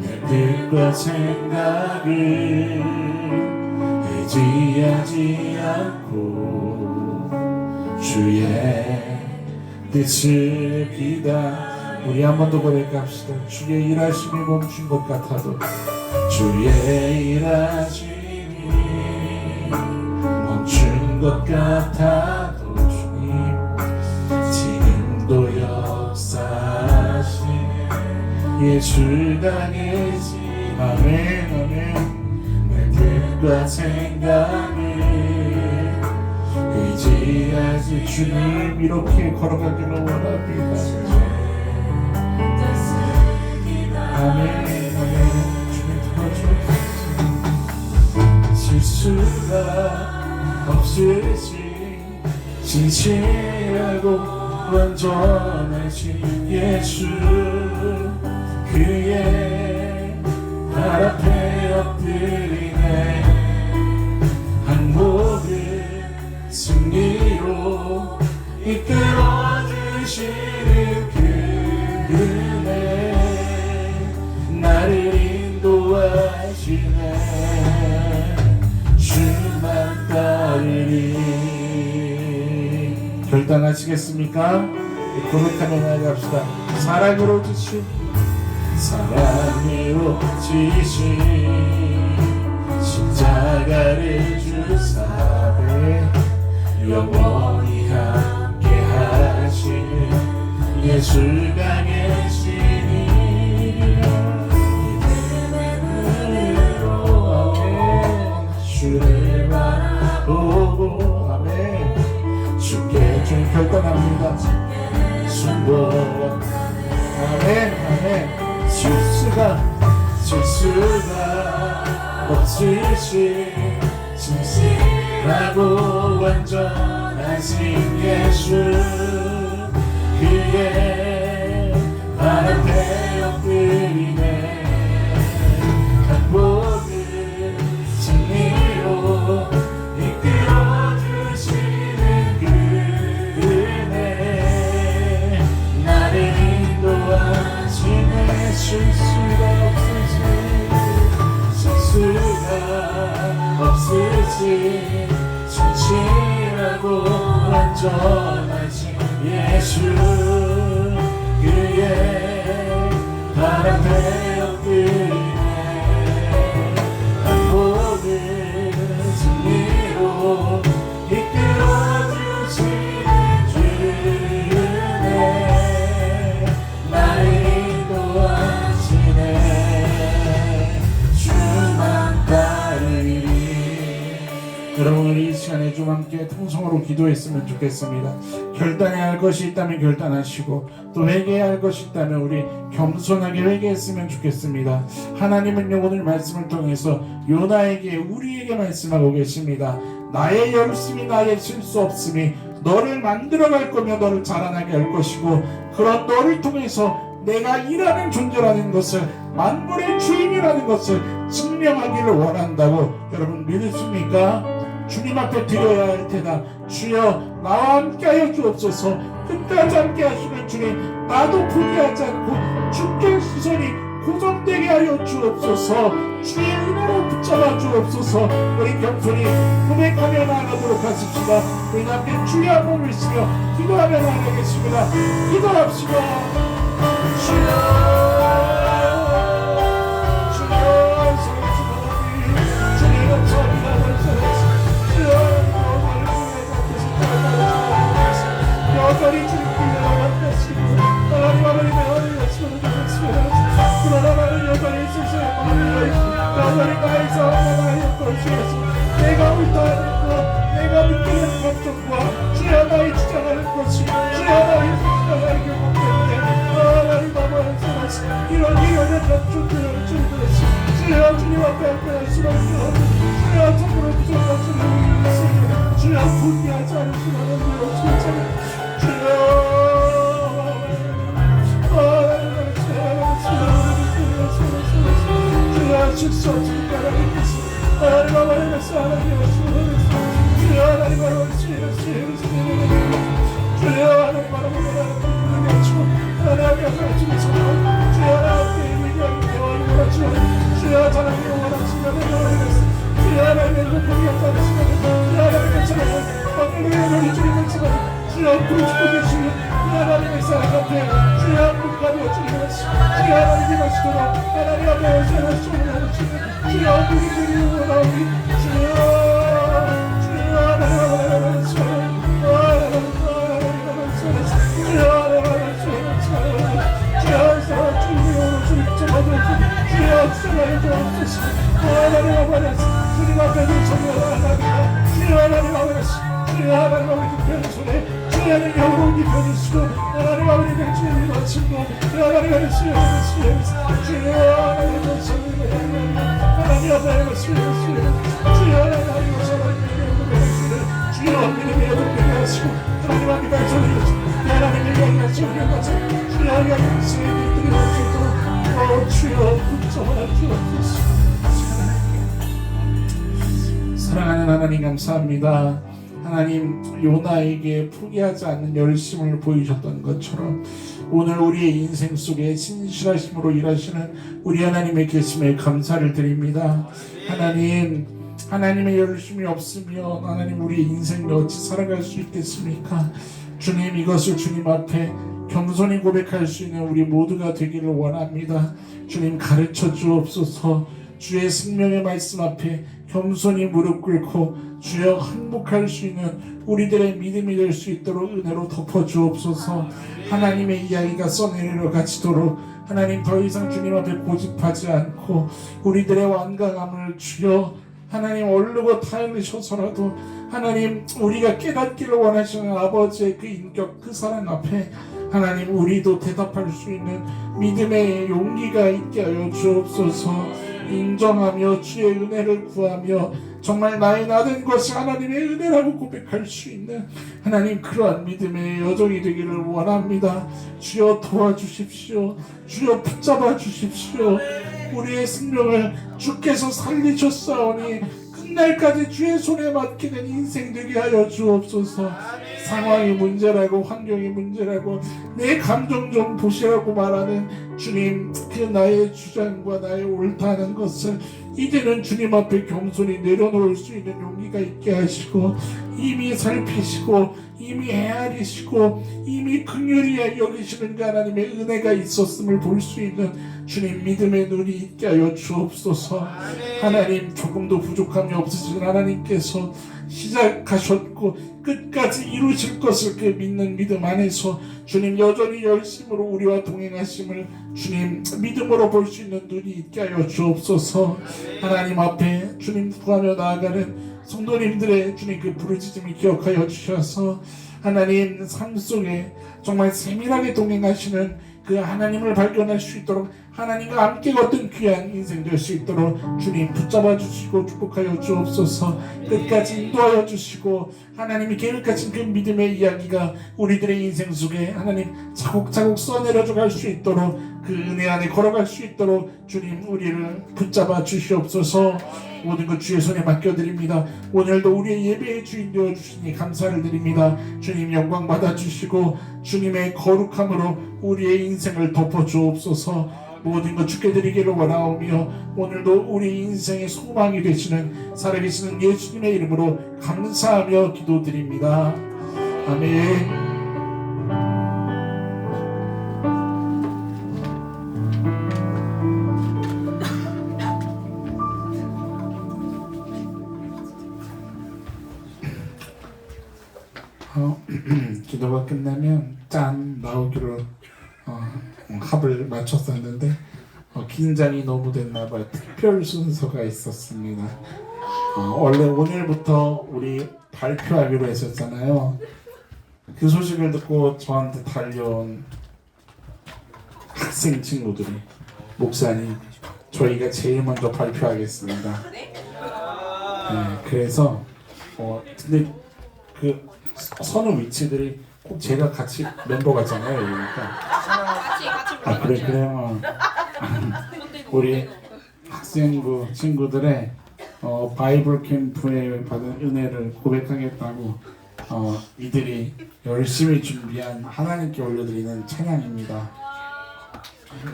내 뜻과 생각을 의지하지 않고 주의 뜻을 기다. 우리 한 번 더 고백합시다. 주의 일하심이 멈춘 것 같아도 주의 일하심이 멈춘 것 같아도 주님 지금도 역사하시는 예수가 계신 아멘 아멘. 내 뜻과 생각을 의지하지 주님 이렇게 걸어가기를 원합니다. 아멘 아멘. 주님 들어주옵소서. 실수가 없으신 진실하고 완전하신 예수 그의 발 앞에 엎드리네 항복을 승리로 이끌어주시는 그 은혜 나를 인도하시네 주만 따르리. 결단하시겠습니까? 고백하며 나아갑시다. 사랑으로 지신 십자가를 주사에 영원히 함께 하시는 예수가 계시니 주를 바라보고 아멘. 주께 주님 결단합니다. 순종 아멘 아멘. 실수가 없으신 진실하고 완전하신 예수 그의 발 앞에 엎드리네 항복을 승리로 이끌어주시는 그 은혜 나를 인도하시네 실수가 없으신 진실하고 완전하신 예수 그의 발 앞에 엎드리네 항복을 승리로 이끌어주시는 주 은혜 나를 인도하시네 주만 따르리. 여러분 우리 이 시간에 좀 함께 통성으로 기도했으면 좋겠습니다. 결단해야 할 것이 있다면 결단하시고 또 회개해야 할 것이 있다면 우리 겸손하게 회개했으면 좋겠습니다. 하나님은요 오늘 말씀을 통해서 요나에게 우리에게 말씀하고 계십니다. 나의 열심이 나의 실수 없음이 너를 만들어갈 거며 너를 자라나게 할 것이고 그런 너를 통해서 내가 일하는 존재라는 것을 만물의 주인이라는 것을 증명하기를 원한다고 여러분 믿으십니까? 주님 앞에 드려야 할 테다. 주여 나와 함께하여 주옵소서. 끝까지 함께하시는 주님 나도 포기하지 않고 주께 시선이 고정되게 하여 주옵소서. 주의 은혜로 붙잡아 주옵소서. 우리 겸손히 고백하며 나아가도록 하십시다. 우리 함께 주의 한몸을 쓰며 기도하며 나아가겠습니다. 기도합시다. 주여 여전히 주님께 나아가시고 하나님 여전히 있으시고 여전히 나의 이런 일을 주님을 주여 주님 앞에 할 수밖에 없는 주여 참으로 부족한 주님 주여 분개하지 않으시는 주여 주여 주소 주님께서 하나님 아버지께서 하나님 주여 하나님 아버지 주여 하나님 아버지 하나님 아버지 주여 하나님 주여 하나님 원하시는 주여 하나님 복이었다 주여 하나님 주여 주님을 주여 부르시고 계시는 하나님의 사랑 앞에 주여 문가며 주님을 주여 하나님이 마시도록 하나님 앞에 오셔서 주여 우리들이 원하오니 주여 하나님 아버지 주님 앞에 하나님 아버지 하나님 아버지 편손에 주님 영혼이 편이시고 하나님 아버지께 주님이 마치고 하나님 아버지 주여 하나님 앞에 주여 하나님 주여 믿음의 여동되게 하시고 하나님 앞에 발전하시고 하나님의 영광을 주여 주여 하나님 세계들이 올 수 있도록 주여 붙잡아 주옵소서. 사랑하는 하나님 감사합니다. 하나님 요나에게 포기하지 않는 열심을 보이셨던 것처럼 오늘 우리의 인생 속에 신실하심으로 일하시는 우리 하나님의 계심에 감사를 드립니다. 하나님의 열심이 없으면 하나님 우리의 인생을 어찌 살아갈 수 있겠습니까? 주님 이것을 주님 앞에 겸손히 고백할 수 있는 우리 모두가 되기를 원합니다. 주님 가르쳐 주옵소서. 주의 생명의 말씀 앞에 겸손히 무릎 꿇고 주여 항복할 수 있는 우리들의 믿음이 될 수 있도록 은혜로 덮어 주옵소서. 하나님의 이야기가 써내려 가지도록 하나님 더 이상 주님 앞에 고집하지 않고 우리들의 완강함을 주여 하나님 얼르고 타일르셔서라도 하나님 우리가 깨닫기를 원하시는 아버지의 그 인격 그 사랑 앞에 하나님 우리도 대답할 수 있는 믿음의 용기가 있게 하여 주옵소서. 인정하며 주의 은혜를 구하며 정말 나의 나된 것이 하나님의 은혜라고 고백할 수 있는 하나님 그러한 믿음의 여정이 되기를 원합니다. 주여 도와주십시오. 주여 붙잡아 주십시오. 우리의 생명을 주께서 살리셨사오니 끝날까지 주의 손에 맡기는 인생 되게 하여 주옵소서. 상황이 문제라고 환경이 문제라고 내 감정 좀 보시라고 말하는 주님 그 나의 주장과 나의 옳다는 것을 이제는 주님 앞에 겸손히 내려놓을 수 있는 용기가 있게 하시고 이미 살피시고 이미 헤아리시고 이미 긍휼히 여기시는 그 하나님의 은혜가 있었음을 볼 수 있는 주님 믿음의 눈이 있게 하여 주옵소서. 하나님 조금도 부족함이 없으신 하나님께서 시작하셨고 끝까지 이루실 것을 그 믿는 믿음 안에서 주님 여전히 열심으로 우리와 동행하심을 주님 믿음으로 볼 수 있는 눈이 있게 하여 주옵소서. 하나님 앞에 주님 구하며 나아가는 성도님들의 주님 그 부르짖음을 기억하여 주셔서 하나님 삶 속에 정말 세밀하게 동행하시는 그 하나님을 발견할 수 있도록 하나님과 함께 걷던 귀한 인생 될 수 있도록 주님 붙잡아 주시고 축복하여 주옵소서. 끝까지 인도하여 주시고 하나님이 계획하신 그 믿음의 이야기가 우리들의 인생 속에 하나님 차곡차곡 써내려져 갈 수 있도록 그 은혜 안에 걸어갈 수 있도록 주님 우리를 붙잡아 주시옵소서. 모든 것 주의 손에 맡겨드립니다. 오늘도 우리의 예배의 주인 되어주시니 감사를 드립니다. 주님 영광 받아주시고 주님의 거룩함으로 우리의 인생을 덮어주옵소서. 모든 것 주께 드리기를 원하오며 오늘도 우리 인생의 소망이 되시는 살아계시는 예수님의 이름으로 감사하며 기도드립니다. 아멘. 기도가 끝나면 짠 나오기로 합을 맞췄었는데 긴장이 너무 됐나봐요. 특별 순서가 있었습니다. 원래 오늘부터 우리 발표하기로 했었잖아요. 그 소식을 듣고 저한테 달려온 학생 친구들이 목사님 저희가 제일 먼저 발표하겠습니다. 네, 그래서 근데 그 서는 위치들이 꼭 제가 같이 멤버 같잖아요. 그러니까 아 그래요. 우리 학생부 친구들의 바이블 캠프에 받은 은혜를 고백하겠다고 이들이 열심히 준비한 하나님께 올려드리는 찬양입니다.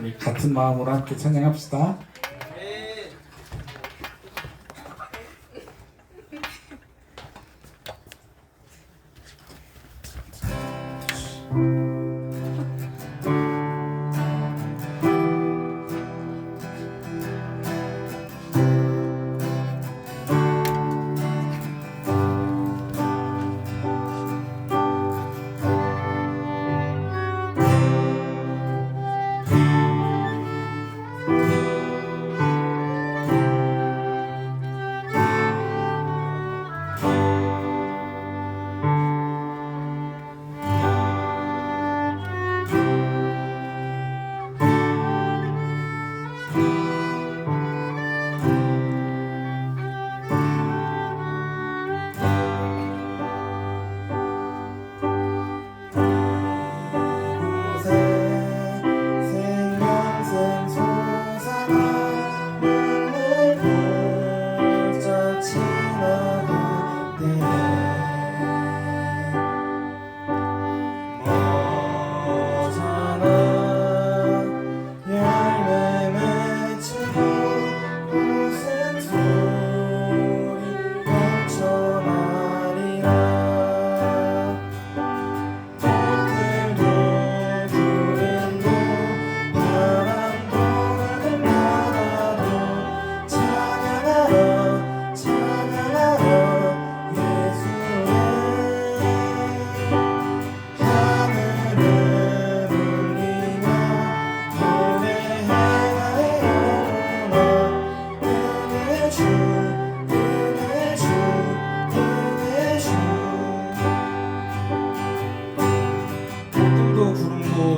우리 같은 마음으로 함께 찬양합시다.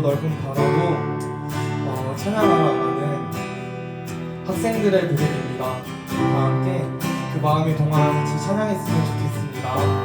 넓은 바다도 찬양하는 학생들의 무대입니다. 다 함께 그 마음의 동안 같이 찬양했으면 좋겠습니다.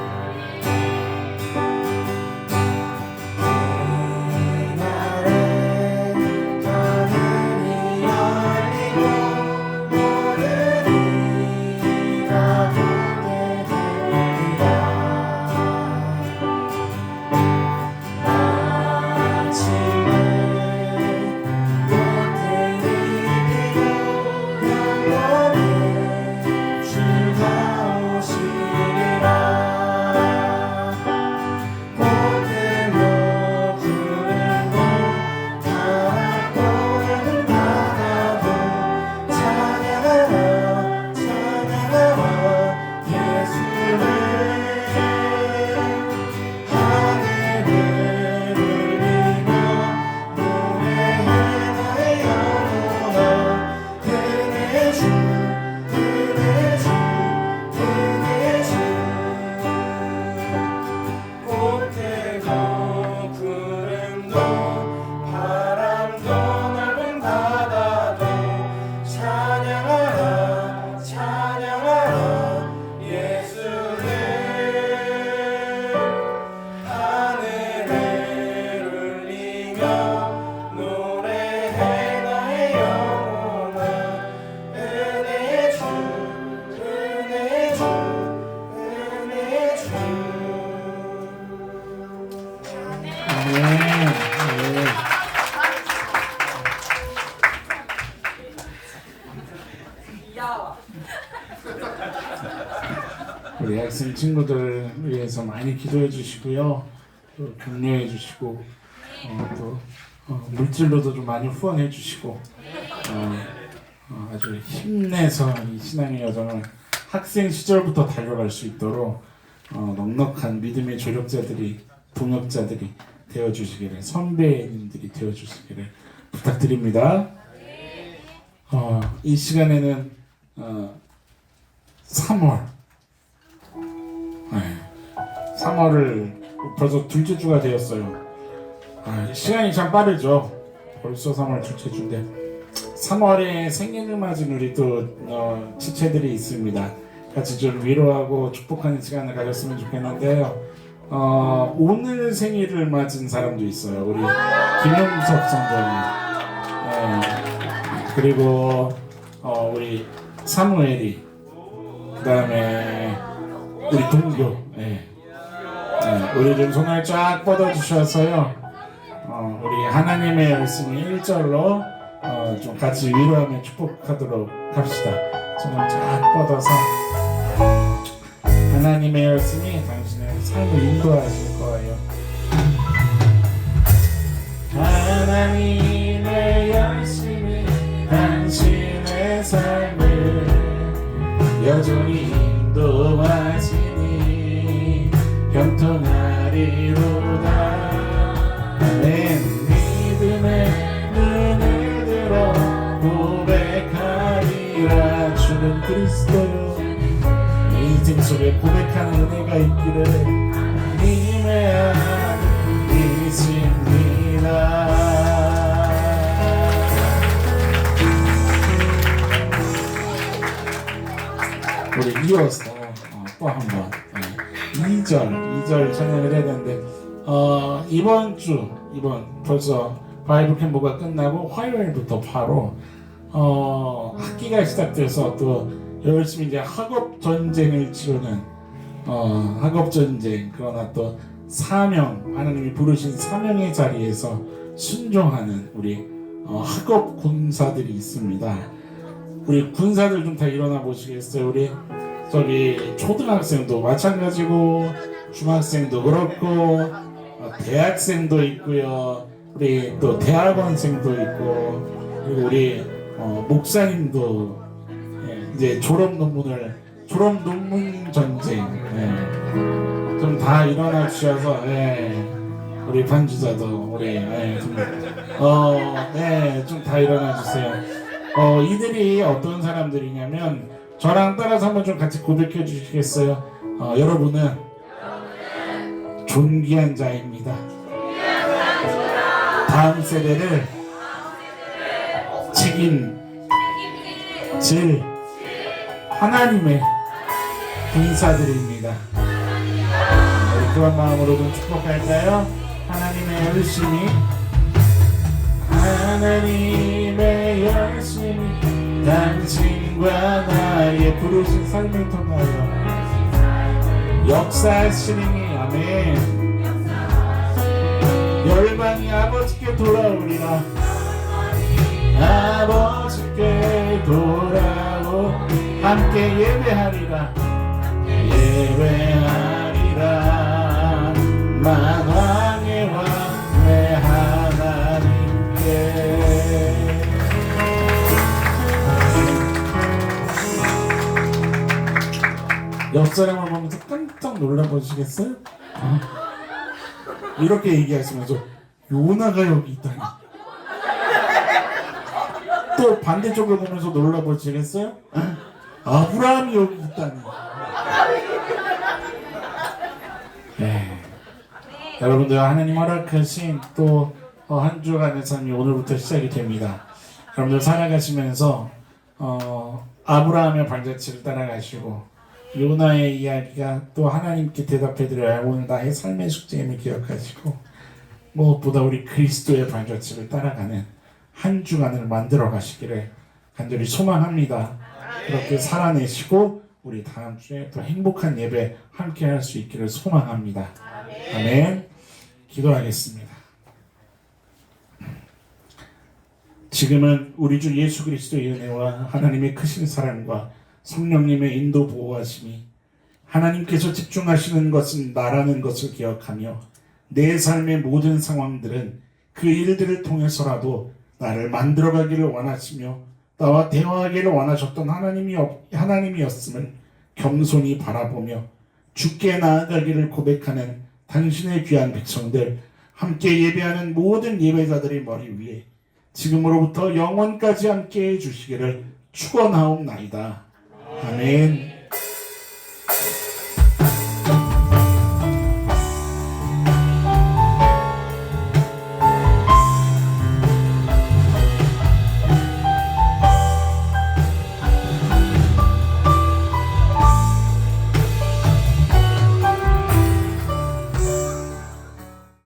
우리 학생 친구들 위해서 많이 기도해 주시고요. 또 격려해 주시고 또 물질로도 좀 많이 후원해 주시고 아주 힘내서 이 신앙의 여정을 학생 시절부터 달려갈 수 있도록 넉넉한 믿음의 조력자들이 동역자들이 되어 주시기를 선배님들이 되어 주시기를 부탁드립니다. 이 시간에는 3월 3월을 벌써 둘째 주가 되었어요. 시간이 참 빠르죠. 벌써 3월 둘째 주인데 3월에 생일을 맞은 우리 또 지체들이 있습니다. 같이 좀 위로하고 축복하는 시간을 가졌으면 좋겠는데요. 오늘 생일을 맞은 사람도 있어요. 우리 김영석 성도님. 그리고 우리 사무엘이, 그 다음에 우리 동교. 우리 좀 손을 쫙 뻗어주셔서요. 우리 하나님의 말씀이 1절로 좀 같이 위로하며 축복하도록 합시다. 손을 쫙 뻗어서 하나님의 말씀이 당신의 삶을 인도하실 거예요. 하나님의 열심히 당신의 삶을 여전히 인도하시니 형통하리로다. 아멘. 믿음의 눈을 들어 고백하리라. 주는 그리스도요. 인생 속에 고백하는 은혜가 있기를 님의 안에 있습니다. 우리 이어서 또 한번 2절 찬양을 해야 되는데 이번 벌써 바이블 캠프가 끝나고 화요일부터 바로 학기가 시작돼서 또 열심히 이제 학업 전쟁을 치르는 학업 전쟁, 그러나 또 사명, 하나님이 부르신 사명의 자리에서 순종하는 우리 학업 군사들이 있습니다. 우리 군사들 좀 다 일어나 보시겠어요? 우리 저기 초등학생도 마찬가지고 중학생도 그렇고 대학생도 있고요. 우리 또 대학원생도 있고, 그리고 우리 목사님도 이제 졸업 논문 전쟁 좀 다 일어나 주셔서 우리 반주자도 우리 좀 다 일어나 주세요. 이들이 어떤 사람들이냐면 저랑 따라서 한번 좀 같이 고백해 주시겠어요? 여러분은 존귀한 자입니다. 다음 세대를 책임질 하나님의 군사들입니다. 우리 그런 마음으로 좀 축복할까요? 하나님의 열심히, 하나님의 열심히 당신과 나의 부르신 삶을 통하여 역사하시니 아멘. 열방이 아버지께 돌아오리라. 아버지께 돌아오 함께 예배하리라. 예배하리라. 만왕의 왕의 하나님께. 옆 사람을 보면서 깜짝 놀라보시겠어요? 이렇게 얘기하시면서 요나가 여기 있다니. 또 반대쪽을 보면서 놀라보시겠어요? 아브라함이 여기 있다니. 여러분들, 하나님 허락하신 또 한 주간의 삶이 오늘부터 시작이 됩니다. 여러분들 살아가시면서 아브라함의 발자취를 따라가시고 요나의 이야기가 또 하나님께 대답해드려야 오늘 나의 삶의 숙제임을 기억하시고, 무엇보다 우리 그리스도의 발자취를 따라가는 한 주간을 만들어 가시기를 간절히 소망합니다. 그렇게 살아내시고 우리 다음 주에 또 행복한 예배 함께 할 수 있기를 소망합니다. 아멘. 기도하겠습니다. 지금은 우리 주 예수 그리스도의 은혜와 하나님의 크신 사랑과 성령님의 인도 보호하심이, 하나님께서 집중하시는 것은 나라는 것을 기억하며 내 삶의 모든 상황들은 그 일들을 통해서라도 나를 만들어가기를 원하시며 나와 대화하기를 원하셨던 하나님이었음을 겸손히 바라보며 주께 나아가기를 고백하는 당신의 귀한 백성들, 함께 예배하는 모든 예배자들의 머리 위에 지금으로부터 영원까지 함께 해주시기를 축원하옵나이다. 아멘.